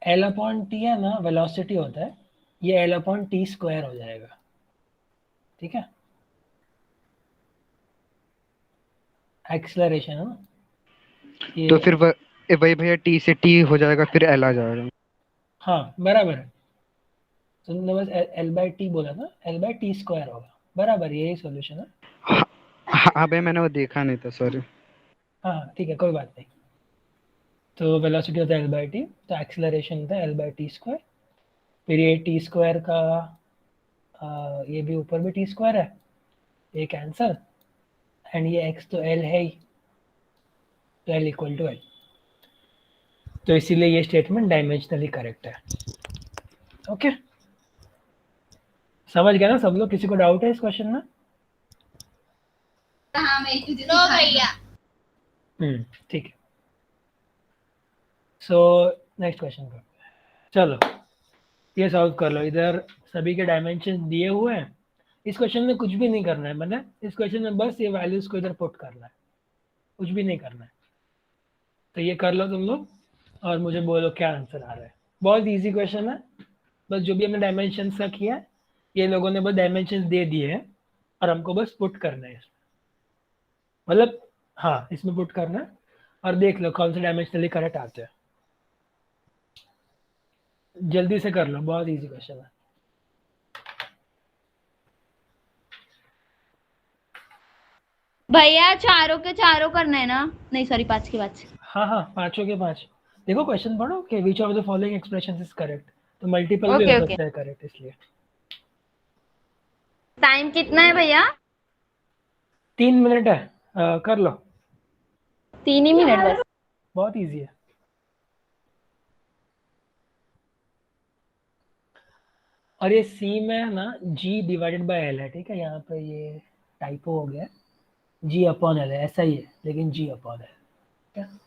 एल अपॉन टी है ना, वेलोसिटी होता है, ये एल अपॉन टी स्क्वायर हो जाएगा, ठीक है। एक्सेलरेशन है ना ये। तो फिर वही भैया, टी से टी हो जाएगा, फिर एल आ जाएगा। हाँ बराबर है, तुमने बस एल बाई टी बोला ना, एल बाई टी स्क्वायर होगा, बराबर, यही सॉल्यूशन है। हाँ हाँ भैया, मैंने वो देखा नहीं था, सॉरी। हाँ ठीक है कोई बात नहीं। तो वेलोसिटी होता है एल बाई टी, तो एक्सेलरेशन होता है एल बाई टी स्क्वायर। फिर ये टी स्क्वायर का ये भी ऊपर भी टी स्क्वायर है, ये कैंसल, एंड ये एक्स तो एल है ही, तो एल इक्वल टू एल, तो इसीलिए ये स्टेटमेंट डायमेंशनली करेक्ट है। ओके समझ गया ना सब लोग? किसी को डाउट है इस क्वेश्चन में? हाँ मैं तुझे नो भैया। ठीक है। सो नेक्स्ट क्वेश्चन कर, चलो ये सॉल्व कर लो। इधर सभी के डायमेंशन दिए हुए हैं, इस क्वेश्चन में कुछ भी नहीं करना है, मतलब इस क्वेश्चन में बस ये वैल्यूज को इधर पुट करना है, कुछ भी नहीं करना है। तो ये कर लो तुम लोग और मुझे बोलो क्या आंसर आ रहा है। बहुत इजी क्वेश्चन है, बस जो भी हमने डायमेंशन का किया है, ये लोगों ने बस डायमेंशन दे दिए हैं और हमको बस पुट करना है इसमें, मतलब हाँ इसमें पुट करना है और देख लो कौन से डायमेंशनली करेक्ट आते हैं। जल्दी से कर लो, बहुत इजी क्वेश्चन है। भैया चारों के चारों करना है ना? नहीं सॉरी, 5 के 5। हाँ हाँ पांचों के पांच। देखो क्वेश्चन पढ़ो कि which of the following expression is correct, तो मल्टीपल भी हो ओके ओके। सकता है करेक्ट, इसलिए। टाइम कितना है भैया? 3 मिनट है, कर लो। 3 ही मिनट बस। बहुत इजी है। और ये सी में है ना, जी डिवाइडेड बाय एल है, ठीक है, यहाँ पे ये टाइपो हो गया, जी अपॉन एल है, ऐसा ही है लेकिन जी अपॉन एल, ठीक है।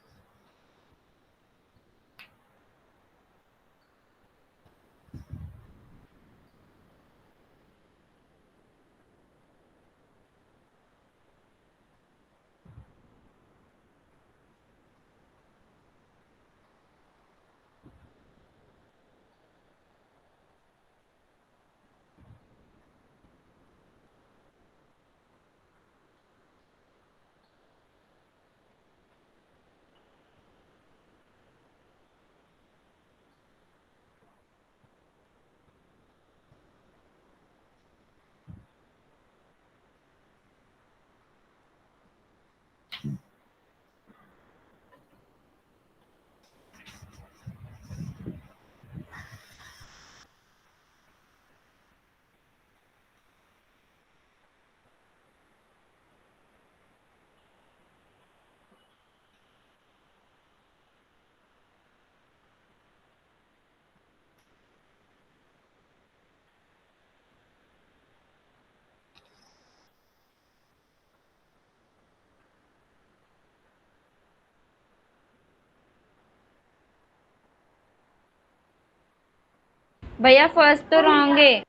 भैया फर्स्ट तो रॉन्ग है।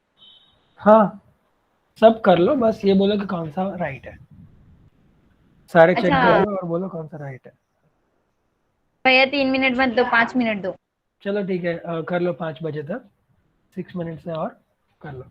हाँ सब कर लो, बस ये बोलो कि कौन सा राइट है, सारे चेक अच्छा कर लो और बोलो कौन सा राइट है। भैया 3 मिनट मत दो, 5 मिनट दो। चलो ठीक है, कर लो 5 बजे तक, 6 मिनट से और कर लो।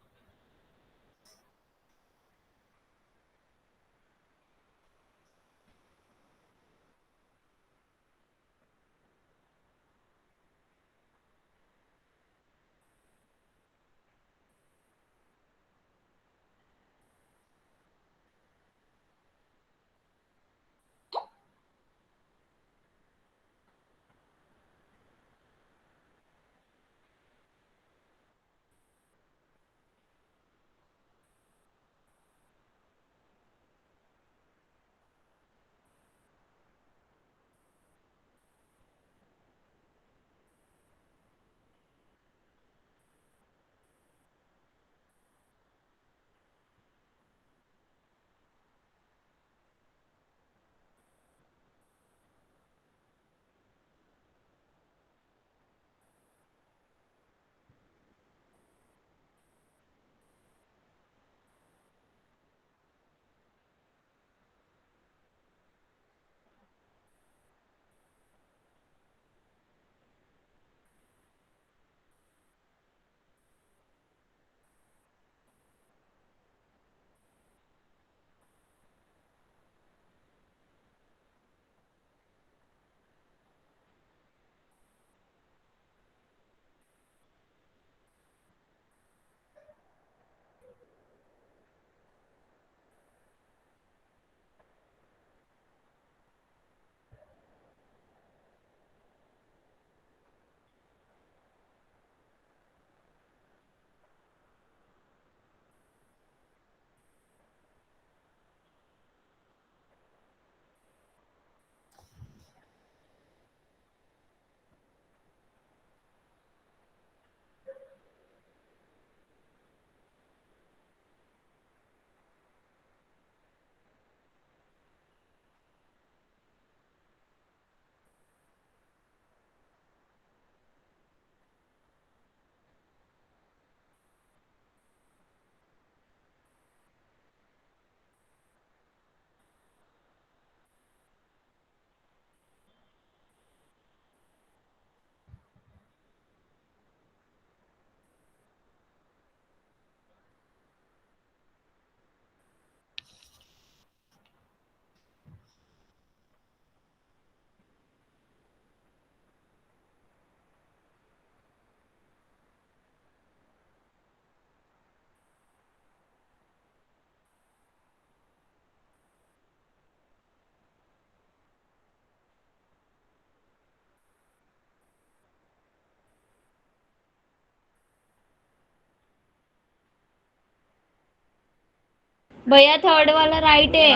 भैया थर्ड वाला राइट है,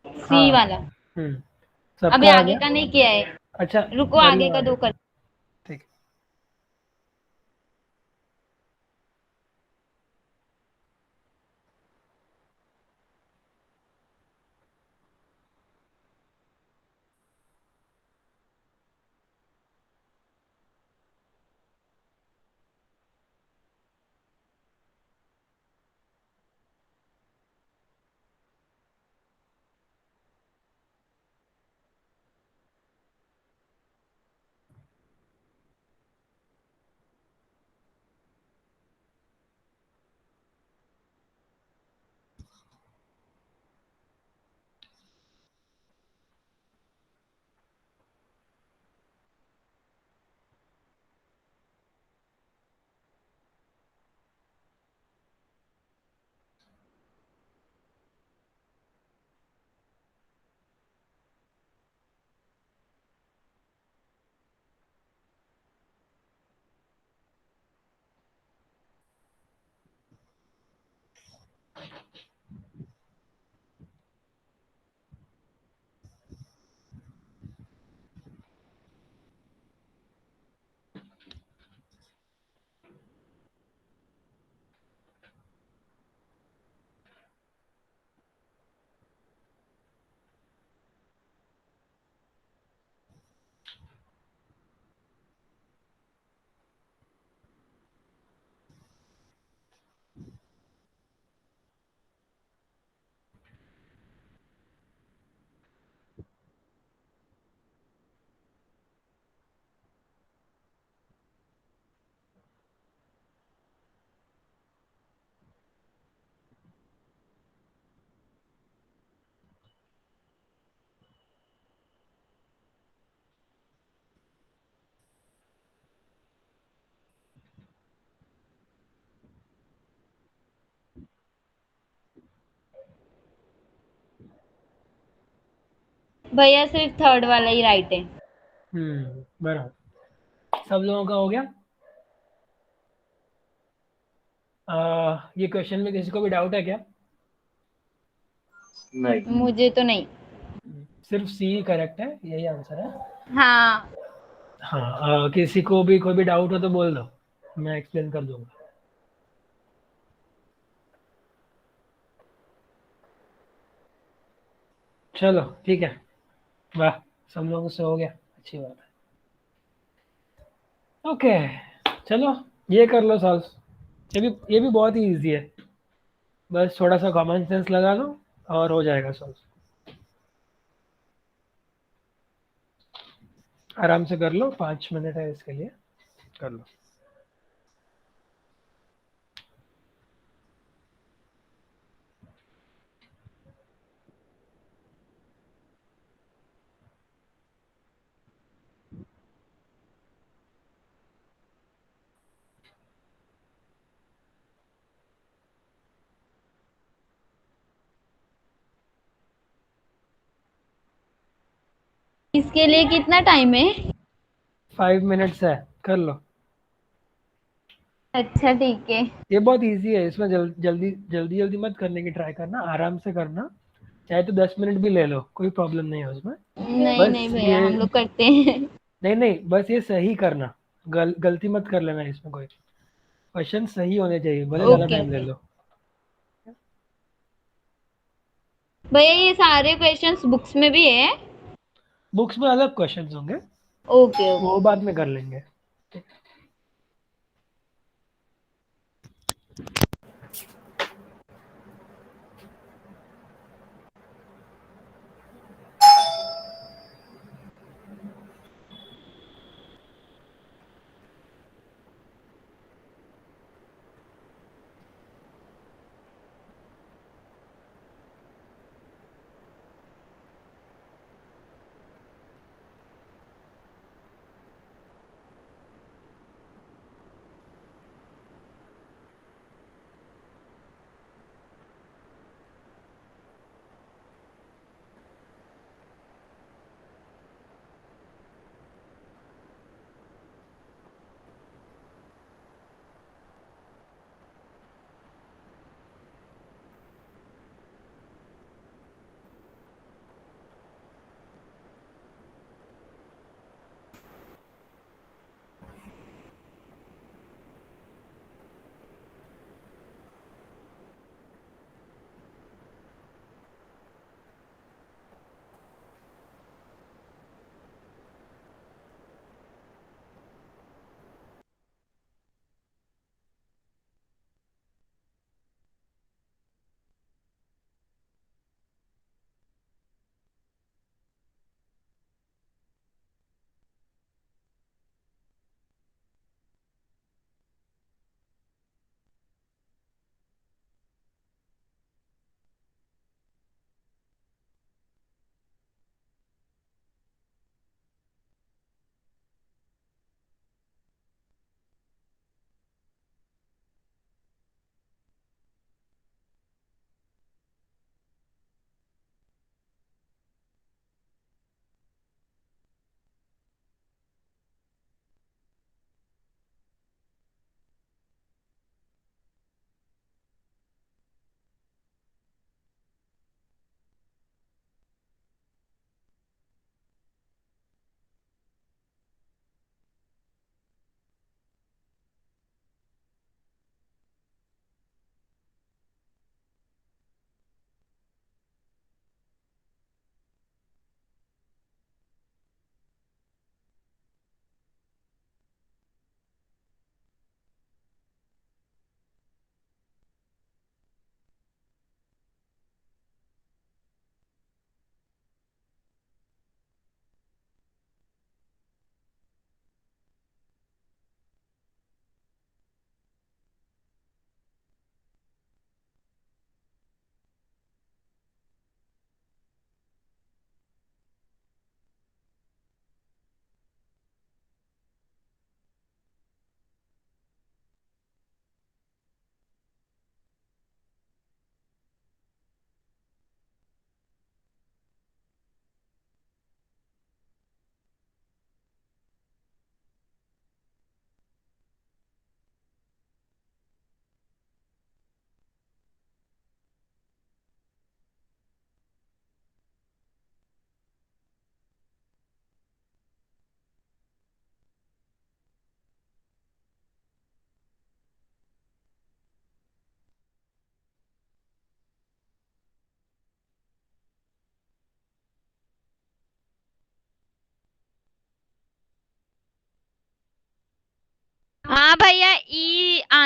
सी हाँ। वाला। सबका अभी आ आगे गया? का नहीं किया है, अच्छा रुको कर आगे लो का आगे दो का। कर। भैया सिर्फ थर्ड वाला ही राइट है। बराबर। सब लोगों का हो गया? ये क्वेश्चन में किसी को भी डाउट है क्या? नहीं। मुझे तो नहीं। सिर्फ सी करेक्ट है, यही आंसर है। हाँ हाँ, किसी को भी कोई भी डाउट हो तो बोल दो, मैं एक्सप्लेन कर दूंगा। चलो ठीक है। वाह, सब लोगों से हो गया, अच्छी बात है। ओके, चलो ये कर लो सॉल्व। ये भी बहुत ही इजी है, बस थोड़ा सा कॉमन सेंस लगा लो और हो जाएगा सॉल्व। आराम से कर लो, 5 मिनट है इसके लिए, कर लो। इसके लिए कितना टाइम है? 5 मिनट्स है, कर लो। अच्छा ठीक है। ये बहुत इजी है, इसमें जल्दी जल्दी जल्दी मत करने की ट्राई करना, आराम से करना। चाहे तो 10 मिनट भी ले लो, कोई प्रॉब्लम नहीं है उसमें। नहीं नहीं बस भैया, ये, हम लोग करते हैं। नहीं नहीं, बस ये सही करना, गलती मत कर लेना इसमें। कोई क्वेश्चन सही होने चाहिए, भले ज़्यादा ओके टाइम ले ओके। लो। भैया ये सारे क्वेश्चंस बुक्स में भी है? बुक्स में अलग क्वेश्चंस होंगे, ओके वो ओके। बाद में कर लेंगे।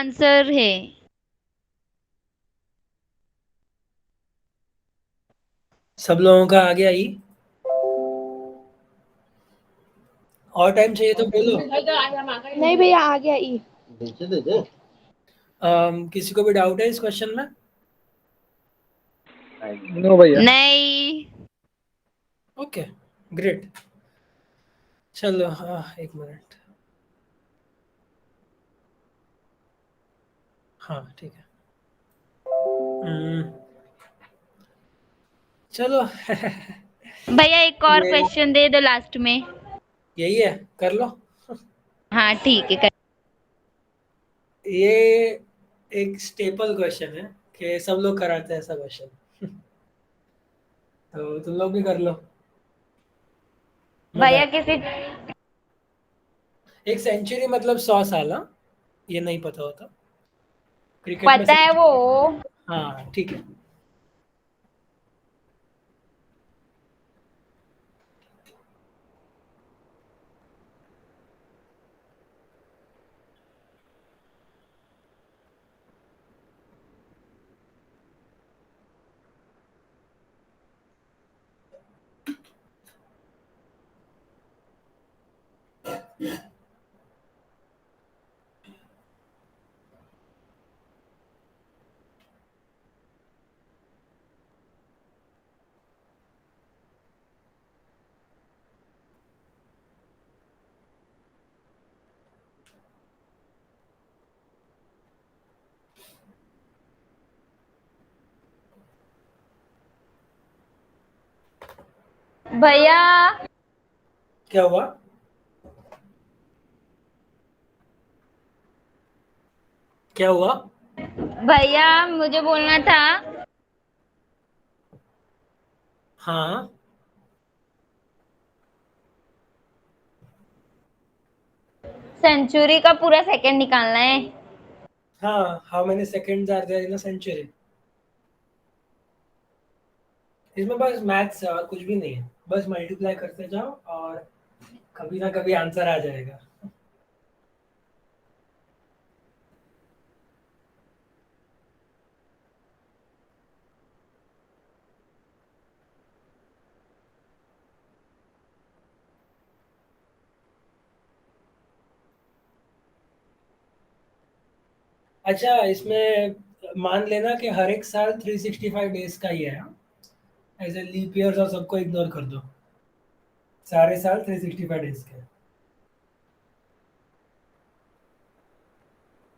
आंसर है। सब लोगों का आ गया ई? और टाइम चाहिए तो बोलो। नहीं भैया आ गया ई। किसी को भी डाउट है इस क्वेश्चन में? नो भैया। नहीं। Okay great. चलो हाँ, एक मिनट। हाँ ठीक है। चलो भैया एक और ये- क्वेश्चन दे दो लास्ट में। यही है, कर लो। हाँ ठीक है। ये एक स्टेपल क्वेश्चन है कि सब लोग कराते हैं ऐसा क्वेश्चन। तो तुम लोग भी कर लो। भैया मतलब किसी एक सेंचुरी मतलब 100 साल, हाँ? ये नहीं पता होता क्रिकेट में पता है वो। हाँ ठीक है। भैया क्या हुआ? क्या हुआ? भैया मुझे बोलना था। हाँ सेंचुरी का पूरा सेकंड निकालना है। हाँ, how many seconds are there in a century? इसमें बस मैथ्स है और कुछ भी नहीं है, बस मल्टीप्लाई करते जाओ और कभी ना कभी आंसर आ जाएगा। अच्छा, इसमें मान लेना कि हर एक साल 365 डेज का ही है, ऐसे लीप ईयर्स और सबको इग्नोर कर दो, सारे साल 365 डेज के।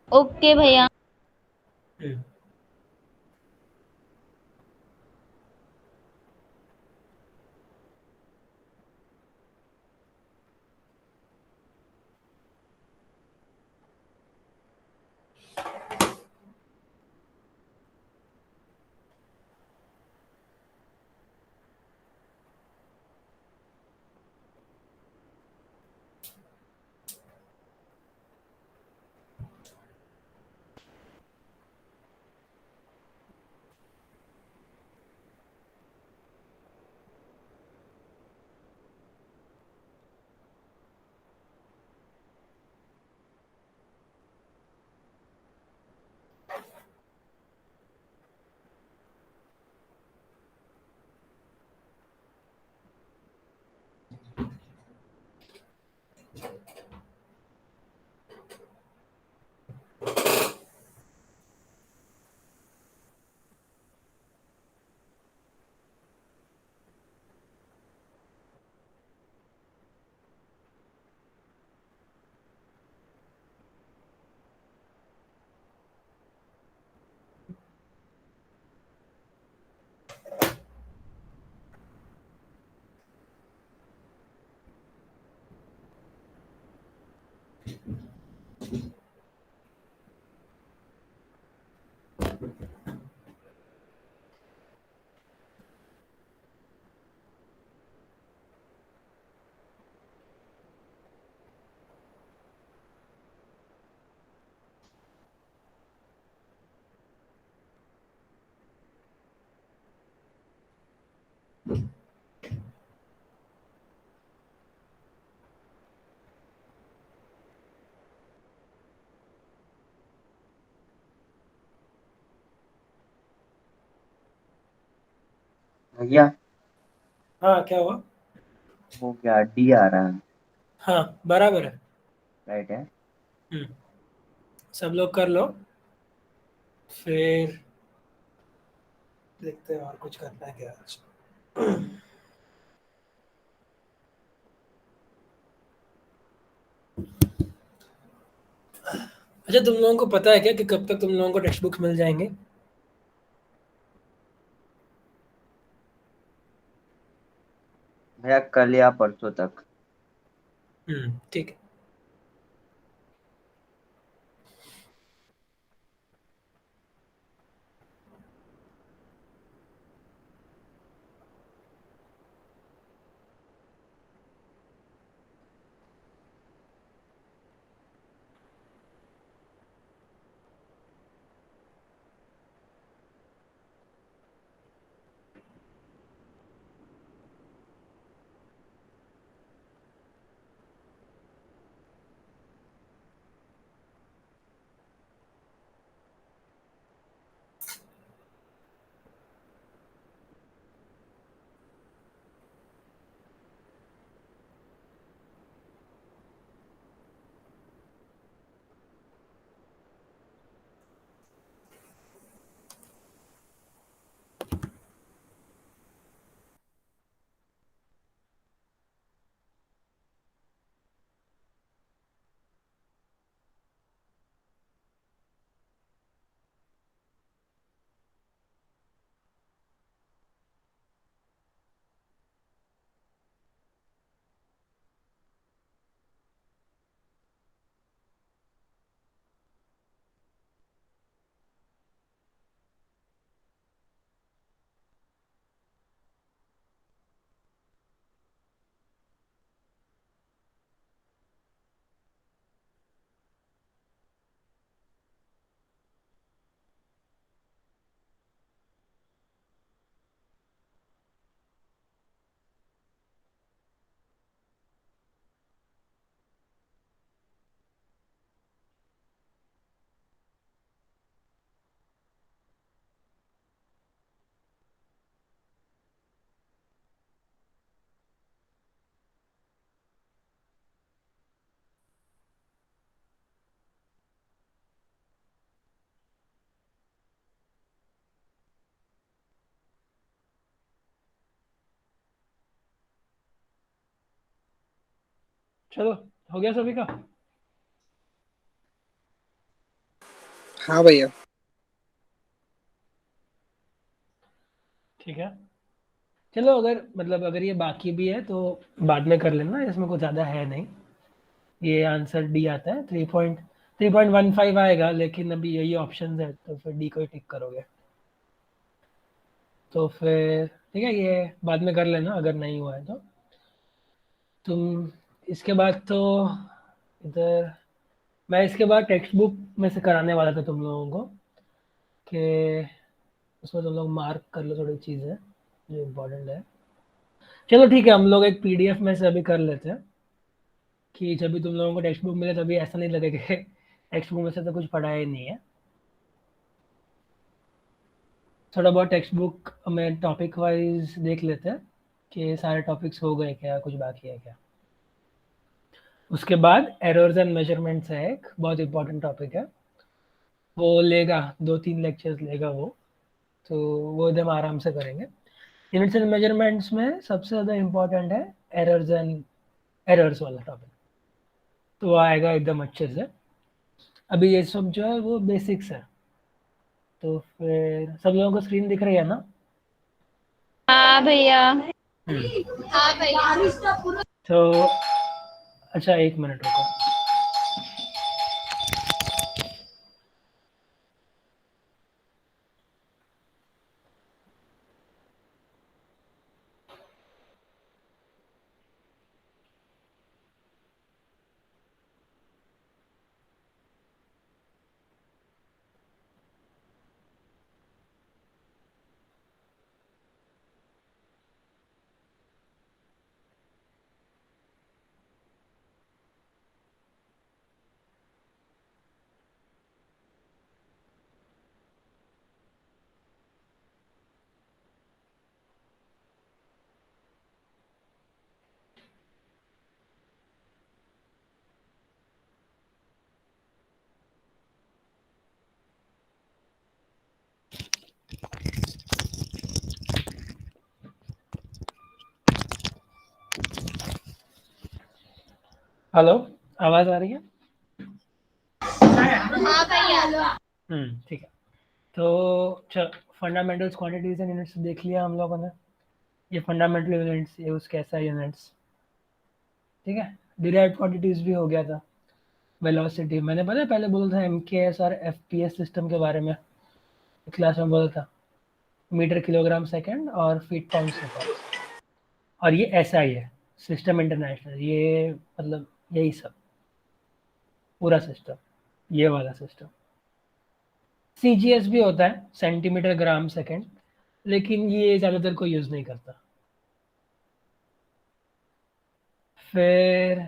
ओके भैया। हम्म। भैया हाँ क्या हुआ? वो क्या डी आ रहा है? हाँ बराबर है। राइट है। सब लोग कर लो, फिर देखते हैं और कुछ करना है क्या आज। अच्छा तुम लोगों को पता है क्या कि कब तक तुम लोगों को टेक्स्ट बुक्स मिल जाएंगे? भैया कल या परसों तक। ठीक है। चलो हो गया सभी का? हाँ भैया। ठीक है। चलो अगर मतलब अगर ये बाकी भी है तो बाद में कर लेना, इसमें कुछ ज़्यादा है नहीं। ये आंसर डी आता है, 3.15 आएगा, लेकिन अभी यही ऑप्शन है तो फिर डी को ही टिक करोगे। तो फिर ठीक है, ये बाद में कर लेना अगर नहीं हुआ है तो। तुम इसके बाद तो इधर मैं इसके बाद टेक्स्ट बुक में से कराने वाला था तुम लोगों को कि उसमें तुम लोग मार्क कर लो थोड़ी चीज़ें जो इम्पोर्टेंट है। चलो ठीक है, हम लोग एक पीडीएफ में से अभी कर लेते हैं कि जब भी तुम लोगों को टेक्स्ट बुक मिले तभी ऐसा नहीं लगे कि टेक्स्ट बुक में से तो कुछ पढ़ा ही नहीं है। थोड़ा बहुत टेक्स्ट बुक में टॉपिक वाइज देख लेते हैं कि सारे टॉपिक्स हो गए क्या, कुछ बाकी है क्या। उसके बाद एरर्स एंड मेजरमेंट्स है, एक बहुत इंपॉर्टेंट टॉपिक है, वो लेगा 2-3 लेक्चर्स लेगा वो, तो वो एकदम आराम से करेंगे। यूनिट्स एंड मेजरमेंट्स में सबसे ज़्यादा इम्पोर्टेंट है एरर्स वाला टॉपिक, तो वो आएगा एकदम अच्छे से। अभी ये सब जो है वो बेसिक्स है। तो फिर सब लोगों को स्क्रीन दिख रही है ना? हाँ भैया। हाँ भैया। तो अच्छा एक मिनट रुको। हेलो, आवाज आ रही है? हाँ भैया। ठीक है। तो फंडामेंटल्स, क्वांटिटीज एंड यूनिट्स देख लिया हम लोगों ने। ये फंडामेंटल यूनिट्स, ये उसके SI यूनिट्स, ठीक है। डिराइव्ड क्वांटिटीज भी हो गया था। वेलोसिटी मैंने पता है पहले बोला था MKS और FPS सिस्टम के बारे में, क्लास में बोला था, मीटर किलोग्राम सेकंड और फीट टाइम सेकंड। और ये SI है, सिस्टम इंटरनेशनल, ये मतलब यही सब पूरा सिस्टम, ये वाला सिस्टम। CGS भी होता है, सेंटीमीटर ग्राम सेकंड, लेकिन ये ज़्यादातर कोई यूज़ नहीं करता। फिर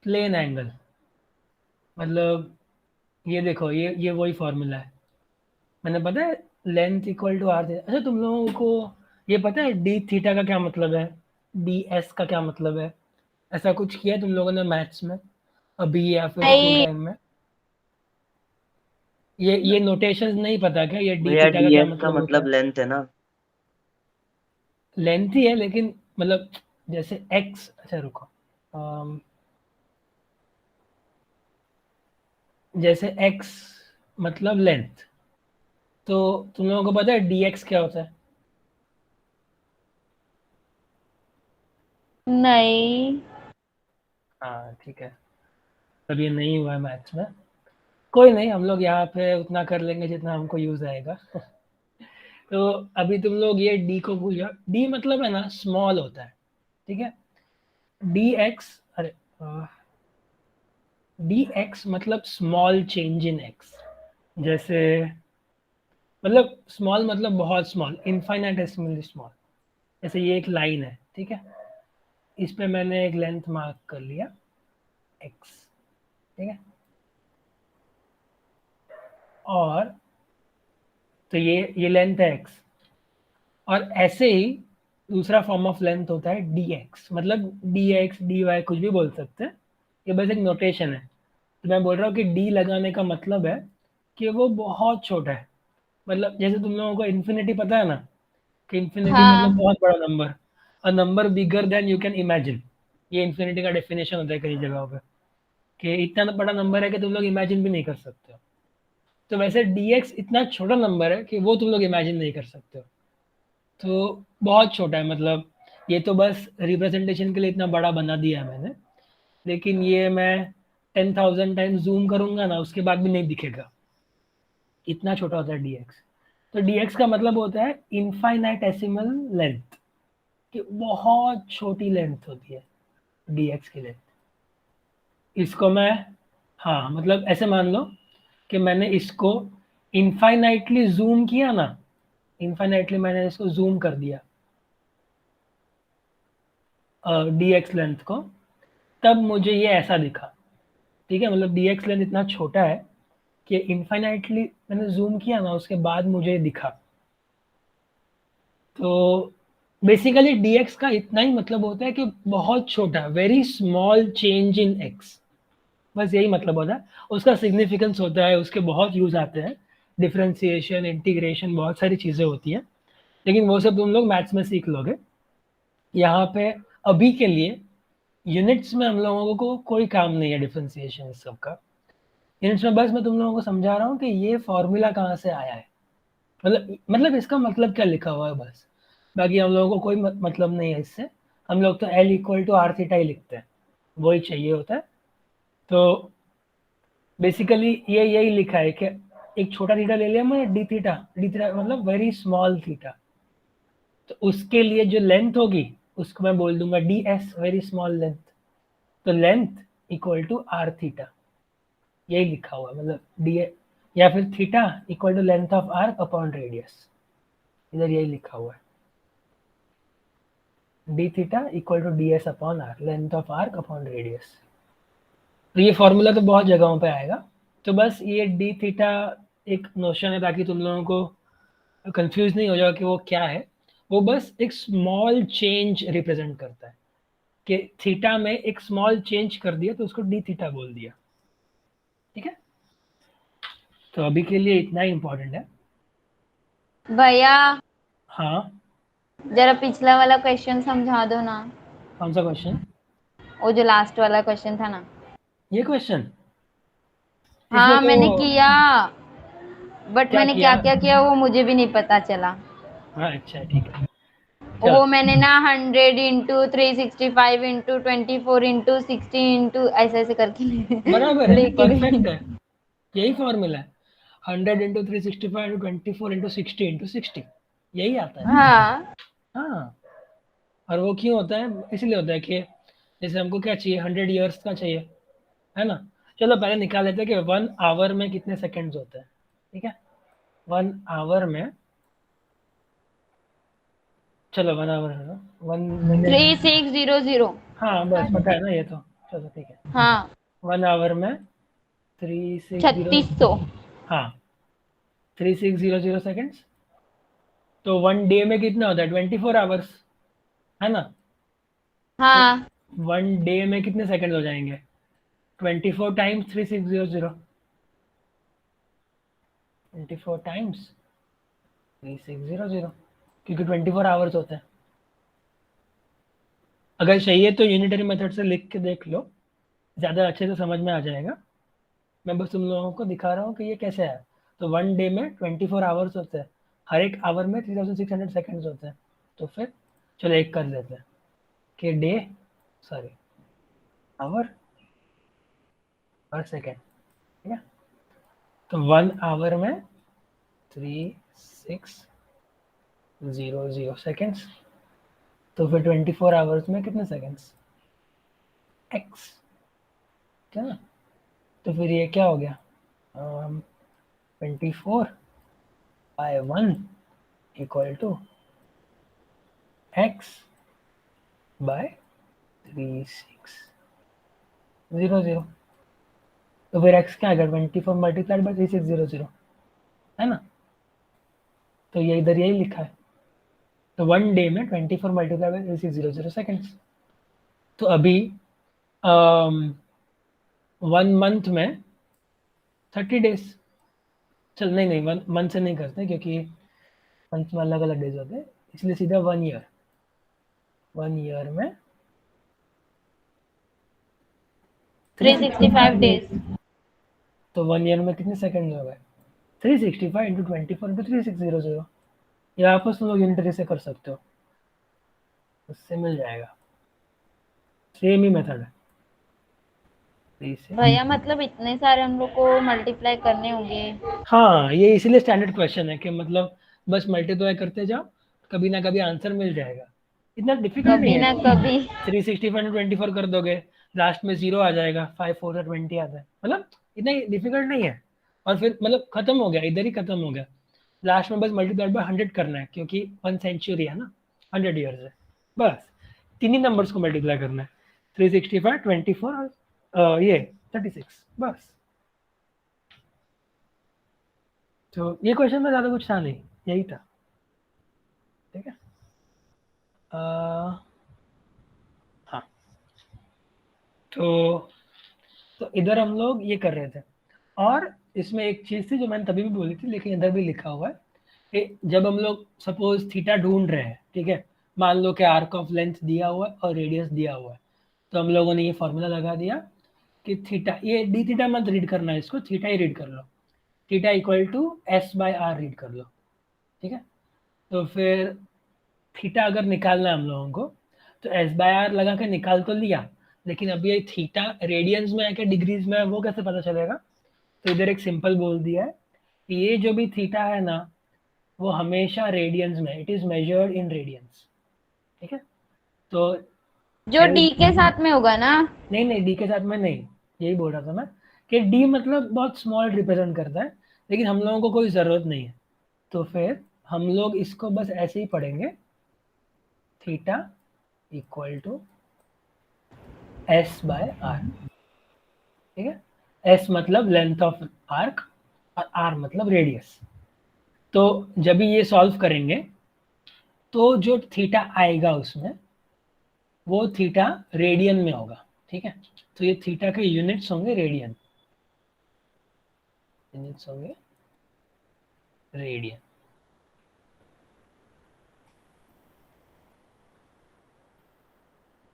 प्लेन एंगल, मतलब ये देखो, ये वही फॉर्मूला है। मैंने पता है लेंथ इक्वल टू आर। अच्छा, तुम लोगों को ये पता है डी थीटा का क्या मतलब है, DS का क्या मतलब है? ऐसा कुछ किया है तुम लोगों ने मैथ्स में अभी या फिर स्कूल नहीं। टाइम में? ये नोटेशंस नहीं पता क्या, ये डी भैया थीटा का क्या DS का मतलब होता मतलब है? लेंथ है ना। लेंथ ही है, लेकिन मतलब जैसे x, अच्छा रुको, जैसे x मतलब लेंथ, तो तुम लोगों को पता है dx क्या होता है? नहीं। हाँ ठीक है, तब ये नहीं हुआ है मैथ्स में, कोई नहीं, हम लोग यहाँ पे उतना कर लेंगे जितना हमको यूज आएगा। तो अभी तुम लोग ये d को भूल जाओ। d मतलब है ना स्मॉल होता है, ठीक है। dx, अरे dx मतलब स्मॉल चेंज इन x। जैसे मतलब स्मॉल मतलब बहुत स्मॉल, इनफाइनाइटेसिमली स्मॉल। जैसे ये एक लाइन है, ठीक है, इस पे मैंने एक लेंथ मार्क कर लिया x, ठीक है। और तो ये लेंथ है x, और ऐसे ही दूसरा फॉर्म ऑफ लेंथ होता है dx, मतलब dx dy कुछ भी बोल सकते हैं, ये बस एक नोटेशन है। तो मैं बोल रहा हूँ कि d लगाने का मतलब है कि वो बहुत छोटा है। मतलब जैसे तुम लोगों को इन्फिनिटी पता है ना, कि इन्फिनिटी मतलब हाँ। बहुत बड़ा number, a number bigger than you can imagine. ये इन्फिनिटी का डेफिनेशन होता है कई जगहों पे, कि इतना बड़ा नंबर है कि तुम लोग इमेजिन भी नहीं कर सकते हो। तो वैसे dx इतना छोटा नंबर है कि वो तुम लोग इमेजिन नहीं कर सकते हो। तो बहुत छोटा है, मतलब ये तो बस रिप्रेजेंटेशन के लिए इतना बड़ा बना दिया है मैंने, लेकिन ये मैं 10,000 टाइम्स जूम करूंगा ना, उसके बाद भी नहीं दिखेगा, इतना छोटा होता है dx। तो dx का मतलब होता है इनफाइनाइटेसिमल लेंथ, कि बहुत छोटी लेंथ होती है dx की लेंथ। इसको मैं, हाँ मतलब ऐसे मान लो कि मैंने इसको इनफाइनाइटली जूम किया ना, इनफाइनाइटली मैंने इसको जूम कर दिया dx लेंथ को, तब मुझे ये ऐसा दिखा, ठीक है। मतलब dx लेंथ इतना छोटा है कि इनफाइनाइटली मैंने जूम किया ना, उसके बाद मुझे दिखा। तो बेसिकली dx का इतना ही मतलब होता है कि बहुत छोटा, very small change in x, बस यही मतलब होता है। उसका सिग्निफिकेंस होता है, उसके बहुत यूज आते हैं, डिफ्रेंसिएशन, इंटीग्रेशन, बहुत सारी चीज़ें होती हैं, लेकिन वो सब तुम लोग मैथ्स में सीख लोगे। यहाँ पे अभी के लिए यूनिट्स में हम लोगों को कोई काम नहीं है डिफ्रेंसिएशन इस सब का। यूनिट्स में बस मैं तुम लोगों को समझा रहा हूँ कि ये फॉर्मूला कहाँ से आया है, मतलब इसका मतलब क्या लिखा हुआ है बस। बाकी हम लोगों को कोई मतलब नहीं है इससे। हम लोग तो L equal to R theta ही लिखते हैं, वही चाहिए होता है। तो बेसिकली ये यही लिखा है कि एक छोटा थीटा ले लिया मैं, डी थीटा मतलब वेरी स्मॉल थीटा, तो उसके लिए जो लेंथ होगी उसको मैं बोल दूंगा ds, वेरी स्मॉल लेंथ। तो length equal to R theta, यही लिखा हुआ है, मतलब डी, या फिर theta equal to length of arc upon radius, इधर यही लिखा हुआ है, D theta equal to ds upon R, length of arc upon radius. तो ये फॉर्मूला तो बहुत जगहों पे आएगा। तो बस ये डी थीटा एक नोशन है, ताकि तुम लोगों को कंफ्यूज नहीं हो जाओ कि वो क्या है। वो बस एक स्मॉल चेंज रिप्रेजेंट करता है, कि थीटा में एक स्मॉल चेंज कर दिया तो उसको डी थीटा बोल दिया, ठीक है। तो अभी के लिए इतना ही इम्पोर्टेंट है। भैया हाँ, जरा पिछला वाला क्वेश्चन समझा दो ना। कौन सा क्वेश्चन? वो जो लास्ट वाला क्वेश्चन था ना। ये क्वेश्चन हाँ मैंने किया, बट क्या मैंने किया? क्या किया वो मुझे भी नहीं पता चला। हाँ अच्छा ठीक है, वो चल मैंने ना 100 इंटू 365 इंटू 24 इंटू 60 इंटू ऐसे ऐसे करके बराबर है, लेके परफेक्ट गई। है, यही फॉर्मूला है। 100 इंटू 365 इंटू 24 इंटू 60 इंटू 60, यही आता है। हाँ हाँ, और वो क्यों होता है? इसलिए होता है कि जैसे हमको क्या चाहिए, 100 ईयर्स का चाहिए, है ना। चलो पहले निकाल लेते हैं कि 1 आवर में कितने सेकंड्स होते हैं, ठीक है। 1 आवर में, चलो 1 आवर है ना, 1 मिनट। 3600। हाँ बस पता है ना ये तो, चलो ठीक है। हाँ 1 आवर में 360, 3600। हाँ 3600 सेकेंड्स। तो 1 डे में कितना होता है, 24 आवर्स, है ना। तो हाँ 1 डे में कितने सेकंड हो जाएंगे, 24 टाइम्स 3600, 24 टाइम्स 3600, क्योंकि 24 आवर्स होते हैं। अगर चाहिए तो यूनिटरी मेथड से लिख के देख लो, ज़्यादा अच्छे से समझ में आ जाएगा। मैं बस तुम लोगों को दिखा रहा हूँ कि ये कैसे है। तो 1 डे में 24 आवर्स होते हैं, हर एक आवर में 3600 सेकेंड्स होते हैं। तो फिर चलो एक कर लेते हैं कि डे, सॉरी, आवर पर सेकेंड, ठीक है। तो 1 आवर में 3600 सेकेंड्स, तो फिर 24 आवर्स में कितने सेकेंड्स, एक्स, है ना। तो फिर ये क्या हो गया, 24/1 इक्वल टू x/3600। तो फिर x क्या आएगा, 24 मल्टीप्लाइड बाई 3600, है ना। तो ये इधर यही लिखा है। तो 1 डे में 24 मल्टीप्लाइड बाई 3600 सेकेंड्स। तो अभी 1 मंथ में 30 डेज। चल नहीं नहीं, 1 मंथ से नहीं करते क्योंकि मंथ में अलग अलग डेज होते हैं, इसलिए सीधा 1 ईयर। 1 ईयर में 365 डेज। तो 1 ईयर में कितने सेकंड हो गए, 365 इंटू 24 इंटू 3600। ये आपस में लोग यूनिटरी से कर सकते हो, उससे मिल जाएगा। सेम ही मेथड है। भैया मतलब इतने सारे हम लोग को मल्टीप्लाई करने होंगे। हाँ, ये इसीलिए स्टैंडर्ड क्वेश्चन है कि मतलब बस मल्टीप्लाई करते जाओ, कभी ना कभी आंसर मिल जाएगा। इतना डिफिकल्ट नहीं कभी है। ना कभी। 365 24 कर दोगे, लास्ट में 0 आ जाएगा, 5 4 20 आता है, मतलब इतना डिफिकल्ट नहीं है। और फिर मतलब खत्म हो गया, इधर ही खत्म हो गया। लास्ट में बस मल्टीप्लाइड बाय 100 करना है, क्योंकि 1 सेंचुरी है ना, 100 ईयर्स है। बस तीन ही नंबर्स को मल्टीप्लाई करना है, 365 24 और ये 36, बस। तो ये क्वेश्चन में ज़्यादा कुछ था नहीं, यही था, ठीक है। हाँ, तो इधर हम लोग ये कर रहे थे। और इसमें एक चीज़ थी जो मैंने तभी भी बोली थी, लेकिन इधर भी लिखा हुआ है कि जब हम लोग सपोज थीटा ढूंढ रहे हैं, ठीक है, मान लो कि आर्क ऑफ लेंथ दिया हुआ है और रेडियस दिया हुआ है, तो हम लोगों ने ये फॉर्मूला लगा दिया कि थीटा, ये डी थीटा मत रीड करना है, इसको थीटा ही रीड कर लो। Theta equal to S/R read कर लो, ठीक है। तो फिर थीटा अगर निकालना है हम लोगों को, तो S/R लगा के निकाल तो लिया, लेकिन अब ये थीटा रेडियंस में है कि डिग्रीज में है, वो कैसे पता चलेगा। तो इधर एक सिंपल बोल दिया है कि ये जो भी थीटा है ना, वो हमेशा रेडियंस में, it is measured in radiance, ठीक है। तो जो डी के साथ में होगा ना। नहीं नहीं, डी के साथ में नहीं, यही बोल रहा था मैं कि डी मतलब बहुत स्मॉल रिप्रेजेंट करता है, लेकिन हम लोगों को कोई ज़रूरत नहीं है। तो फिर हम लोग इसको बस ऐसे ही पढ़ेंगे, थीटा इक्वल टू S/R, ठीक है। S मतलब लेंथ ऑफ आर्क और R मतलब रेडियस। तो जब भी ये सॉल्व करेंगे तो जो थीटा आएगा उसमें, वो थीटा रेडियन में होगा, ठीक है। तो ये थीटा के यूनिट्स होंगे रेडियन, यूनिट्स होंगे रेडियन,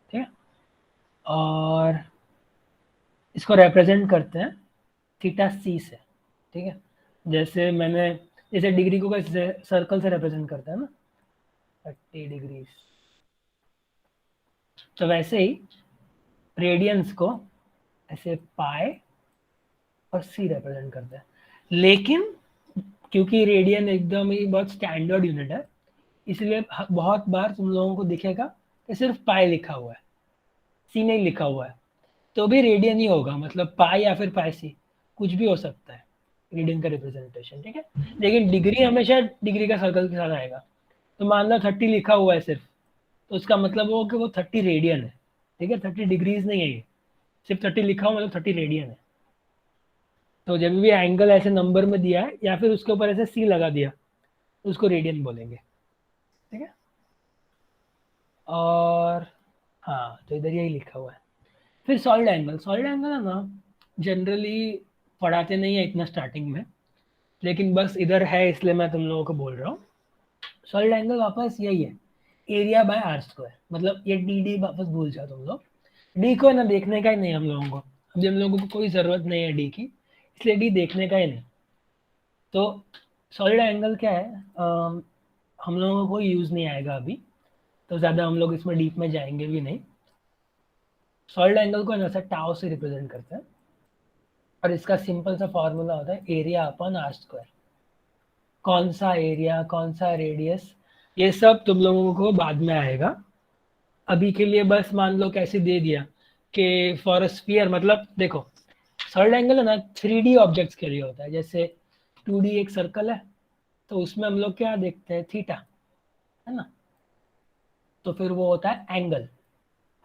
ठीक है। और इसको रिप्रेजेंट करते हैं थीटा सी से, ठीक है। जैसे डिग्री को कैसे सर्कल से रिप्रेजेंट करते हैं ना, 30 डिग्री, तो वैसे ही रेडियंस को ऐसे पाई और सी रिप्रेजेंट करते हैं। लेकिन क्योंकि रेडियन एकदम ही बहुत स्टैंडर्ड यूनिट है, इसलिए बहुत बार तुम लोगों को दिखेगा कि सिर्फ पाई लिखा हुआ है, सी नहीं लिखा हुआ है, तो भी रेडियन ही होगा, मतलब पाई या फिर पाई सी कुछ भी हो सकता है रेडियन का रिप्रेजेंटेशन, ठीक है। लेकिन डिग्री हमेशा डिग्री का सर्कल के साथ आएगा। तो मान लो 30 लिखा हुआ है सिर्फ, तो उसका मतलब वो कि वो 30 रेडियन है, ठीक है। 30 डिग्रीज नहीं है ये, सिर्फ 30 लिखा हुआ मतलब 30 रेडियन है। तो जब भी एंगल ऐसे नंबर में दिया है या फिर उसके ऊपर ऐसे सी लगा दिया तो उसको रेडियन बोलेंगे, ठीक है। और हाँ, तो इधर यही लिखा हुआ है। फिर सॉलिड एंगल है ना, जनरली पढ़ाते नहीं है इतना स्टार्टिंग में, लेकिन बस इधर है इसलिए मैं तुम लोगों को बोल रहा हूँ। सॉलिड एंगल वापस यही है, एरिया बाय आर स्क्वायर, मतलब ये डी वापस भूल जाओ तुम लोग। डी को ना देखने का ही नहीं हम लोगों को, अभी हम लोगों को कोई ज़रूरत नहीं है डी की, इसलिए डी देखने का ही नहीं। तो सॉलिड एंगल क्या है, हम लोगों को यूज़ नहीं आएगा अभी, तो ज़्यादा हम लोग इसमें डीप में जाएंगे भी नहीं। सॉलिड एंगल को ऐसा टाउ से रिप्रेजेंट करते हैं और इसका सिंपल सा फॉर्मूला होता है एरिया अपॉन आर स्क्वायर। कौन सा एरिया, कौन सा रेडियस, ये सब तुम लोगों को बाद में आएगा। अभी के लिए बस मान लो कैसे दे दिया कि फॉर अ स्फीयर, मतलब देखो सॉलिड एंगल है ना 3D ऑब्जेक्ट्स के लिए होता है। जैसे 2D एक सर्कल है तो उसमें हम लोग क्या देखते हैं, थीटा, है ना। तो फिर वो होता है एंगल,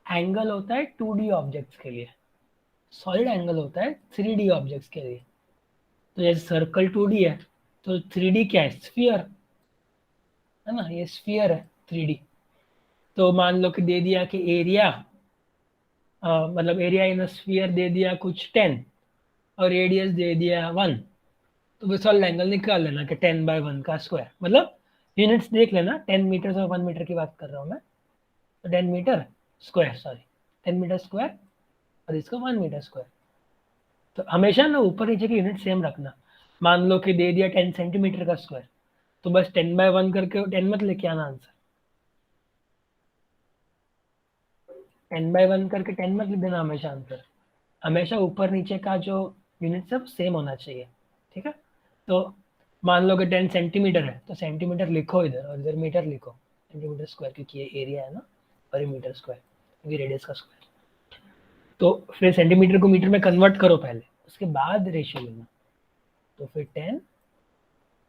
एंगल होता है 2D ऑब्जेक्ट्स के लिए, सॉलिड एंगल होता है 3D ऑब्जेक्ट्स के लिए। तो जैसे सर्कल 2D है तो 3D क्या है, स्फीयर, है ना, ये स्फीयर है 3D। तो मान लो कि दे दिया कि एरिया, मतलब एरिया इन स्फीयर दे दिया कुछ 10 और रेडियस दे दिया 1, तो फिर सॉलिड एंगल निकाल लेना कि 10/1 का स्क्वायर, मतलब यूनिट्स देख लेना, 10 मीटर और 1 मीटर की बात कर रहा हूँ मैं, तो 10 metre square, sorry 10 metre square और इसका 1 मीटर स्क्वायर। तो हमेशा ना ऊपर नीचे की यूनिट सेम रखना। मान लो कि दे दिया 10 सेंटीमीटर का स्क्वायर, तो बस 10/1 करके 10 मत लेके आना आंसर, 10/1 करके 10 मत लिख देना हमेशा आंसर, हमेशा ऊपर नीचे का जो यूनिट सब सेम होना चाहिए, ठीक है। तो मान लो कि 10 सेंटीमीटर है तो सेंटीमीटर लिखो इधर और इधर मीटर लिखो, सेंटीमीटर स्क्वायर क्योंकि ये एरिया है ना, और ये मीटर स्क्वायर क्योंकि रेडियस का स्क्वायर। तो फिर सेंटीमीटर को मीटर में कन्वर्ट करो पहले, उसके बाद रेशियो लेना। तो फिर 10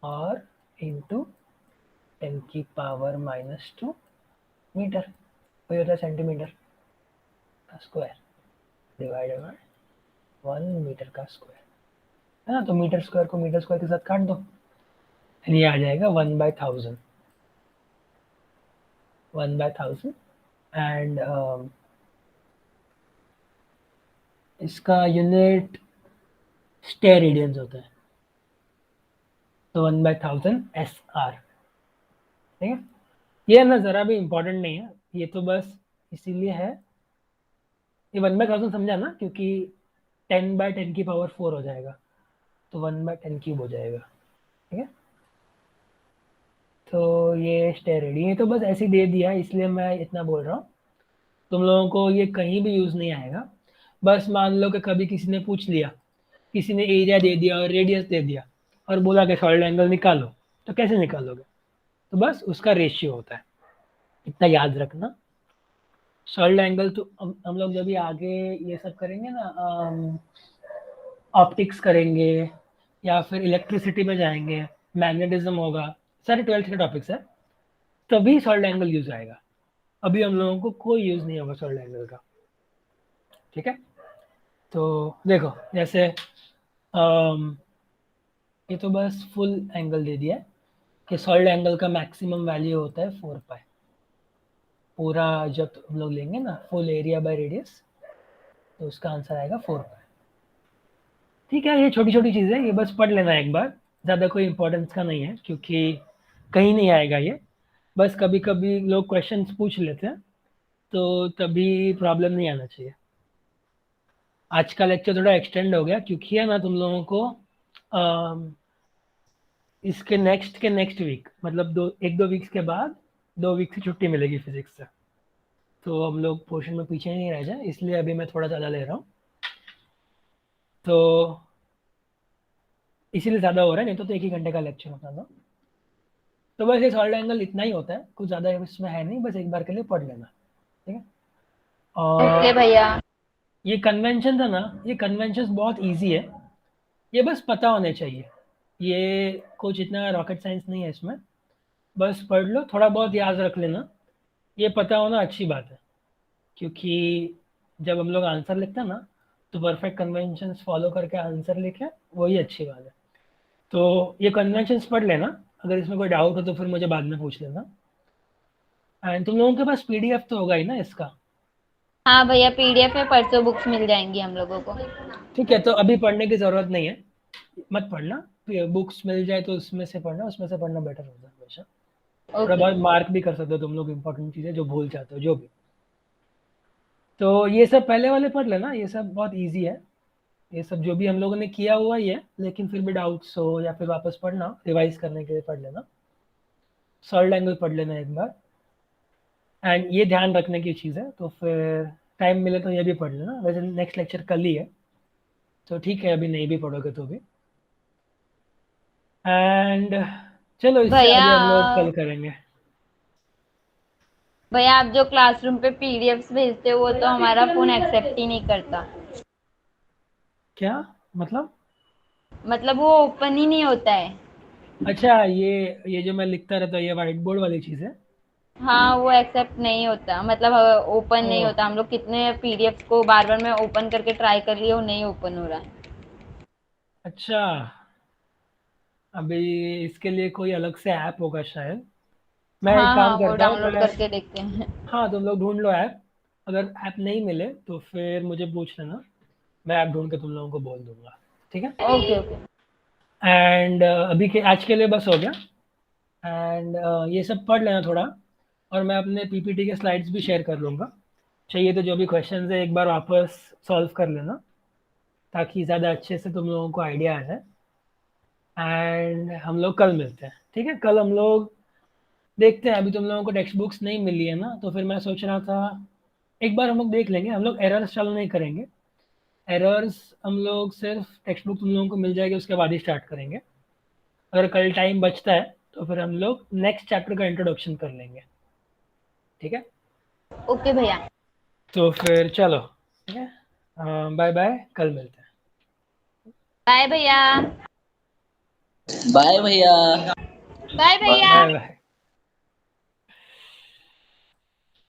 और इंटू 10 की पावर -2 मीटर, वही होता है सेंटीमीटर का स्क्वायर डिवाइडेड बाय 1 मीटर का स्क्वायर, है ना। तो मीटर स्क्वायर को मीटर स्क्वायर के साथ काट दो, फिर ये आ जाएगा 1/1000, 1/1000 एंड इसका यूनिट स्टेयर रेडियंस होता है, तो 1/1000 SR, ठीक है। ये ना ज़रा भी इम्पोर्टेंट नहीं है, ये तो बस इसीलिए है, ये 1/1000 समझा ना, क्योंकि 10/10 की पावर 4 हो जाएगा, तो 1/10 क्यूब हो जाएगा, ठीक है। तो ये स्टेयर रेडियन, ये तो बस ऐसे ही दे दिया इसलिए मैं इतना बोल रहा हूँ, तुम लोगों को ये कहीं भी यूज़ नहीं आएगा। बस मान लो कि कभी किसी ने पूछ लिया, किसी ने एरिया दे दिया और रेडियस दे दिया और बोला कि सॉलिड एंगल निकालो, तो कैसे निकालोगे, तो बस उसका रेशियो होता है, इतना याद रखना। सॉलिड एंगल तो हम लोग जब भी आगे ये सब करेंगे ना, ऑप्टिक्स करेंगे या फिर इलेक्ट्रिसिटी में जाएंगे, मैग्नेटिज्म होगा, सारे 12th के टॉपिक्स है, तभी सॉलिड एंगल यूज आएगा। अभी हम लोगों को कोई यूज नहीं होगा सॉलिड एंगल का, ठीक है। तो देखो जैसे ये तो बस फुल एंगल दे दिया है कि सॉलिड एंगल का मैक्सिमम वैल्यू होता है 4 पाई, पूरा जब हम लोग लेंगे ना फुल एरिया बाय रेडियस, तो उसका आंसर आएगा 4 पाई, ठीक है। ये छोटी छोटी चीज़ें, ये बस पढ़ लेना एक बार, ज़्यादा कोई इंपॉर्टेंस का नहीं है क्योंकि कहीं नहीं आएगा ये, बस कभी कभी लोग क्वेश्चंस पूछ लेते हैं तो तभी प्रॉब्लम नहीं आना चाहिए। आज का लेक्चर थोड़ा एक्सटेंड हो गया क्योंकि है ना तुम लोगों को इसके नेक्स्ट वीक मतलब 1-2 वीक्स के बाद 2 वीक की छुट्टी मिलेगी फिजिक्स से, तो हम लोग पोर्शन में पीछे नहीं रह जाए, इसलिए अभी मैं थोड़ा ज़्यादा ले रहा हूँ, तो इसीलिए ज़्यादा हो रहा है, नहीं तो 1 ही घंटे का लेक्चर होता था। तो बस ये सॉलिड एंगल इतना ही होता है, कुछ ज़्यादा इसमें है नहीं, बस एक बार के लिए पढ़ लेना, ठीक है। और ओके भैया। ये कन्वेंशन था ना, ये कन्वेंशन बहुत इजी है, ये बस पता होने चाहिए, ये कुछ इतना रॉकेट साइंस नहीं है इसमें, बस पढ़ लो, थोड़ा बहुत याद रख लेना, ये पता होना अच्छी बात है, क्योंकि जब हम लोग आंसर लिखते हैं ना तो परफेक्ट कन्वेंशंस फॉलो करके आंसर लिखे, वही अच्छी बात है। तो ये कन्वेंशंस पढ़ लेना, अगर इसमें कोई डाउट हो तो फिर मुझे बाद में पूछ लेना। एंड तुम लोगों के पास पीडीएफ तो होगा ही ना इसका? हाँ भैया, पीडीएफ में परसों बुक्स मिल जाएंगी हम लोगों को। ठीक है, तो अभी पढ़ने की ज़रूरत नहीं है, मत पढ़ना, बुक्स मिल जाए तो उसमें से पढ़ना, उसमें से पढ़ना बेटर होता है हमेशा, थोड़ा बहुत मार्क भी कर सकते हो तुम लोग इंपॉर्टेंट चीज़ें जो भूल जाते हो जो भी। तो ये सब पहले वाले पढ़ लेना, ये सब बहुत इजी है, ये सब जो भी हम लोगों ने किया हुआ ही है, लेकिन फिर भी डाउट्स हो या फिर वापस पढ़ना, रिवाइज करने के लिए पढ़ लेना। सॉलिड एंगल पढ़ लेना एक बार, एंड ये ध्यान रखने की चीज़ है, तो फिर टाइम मिले तो ये भी पढ़ लेना, वैसे नेक्स्ट लेक्चर कल ही है, तो ठीक है, अभी नहीं भी पढ़ोगे तो भी। एंड चलो इससे भैया आगे हम लोग कल करेंगे। भैया, आप जो क्लासरूम पे पीडीएफ्स भेजते हो वो तो हमारा फोन एक्सेप्ट ही नहीं करता। क्या मतलब वो ओपन ही नहीं होता है। अच्छा, ये जो मैं लिखता रहता हूँ, ये व्हाइट बोर्ड वाली चीज़ है? हाँ, वो एक्सेप्ट नहीं होता, मतलब ओपन नहीं ओह, होता। हम लोग कितने पीडीएफ को बार बार मैं ओपन करके ट्राई कर रही हूँ, नहीं ओपन हो रहा है। अच्छा, अभी इसके लिए कोई अलग से ऐप होगा शायद, मैं एक हाँ काम हाँ, वो करता हूँ डाउनलोड मैं, करके देखते हैं। हाँ तुम लोग ढूंढ लो ऐप, अगर ऐप नहीं मिले तो फिर मुझे पूछ लेना, मैं ऐप ढूंढ के तुम लोगों को बोल दूंगा, ठीक है। Okay okay. एंड अभी के आज के लिए बस हो गया, एंड ये सब पढ़ लेना थोड़ा, और मैं अपने पीपीटी के स्लाइड्स भी शेयर कर लूँगा, चाहिए तो जो भी क्वेश्चन है एक बार वापस सॉल्व कर लेना, ताकि ज़्यादा अच्छे से तुम लोगों को आइडिया आ जाए। एंड हम लोग कल मिलते हैं, ठीक है। कल हम लोग देखते हैं, अभी तुम लोगों को टेक्स्ट बुक्स नहीं मिली है ना, तो फिर मैं सोच रहा था एक बार हम लोग देख लेंगे, हम लोग एरर्स चालू नहीं करेंगे, एरर्स हम लोग सिर्फ टेक्स्ट बुक तुम लोगों को मिल जाएगी उसके बाद ही स्टार्ट करेंगे। अगर कल टाइम बचता है तो फिर हम लोग नेक्स्ट चैप्टर का इंट्रोडक्शन कर लेंगे, ठीक है। ओके भैया। तो फिर चलो, ठीक है, बाय बाय, कल मिलते हैं। बाय भैया। बाय भैया। बाय भैया। Bye bye.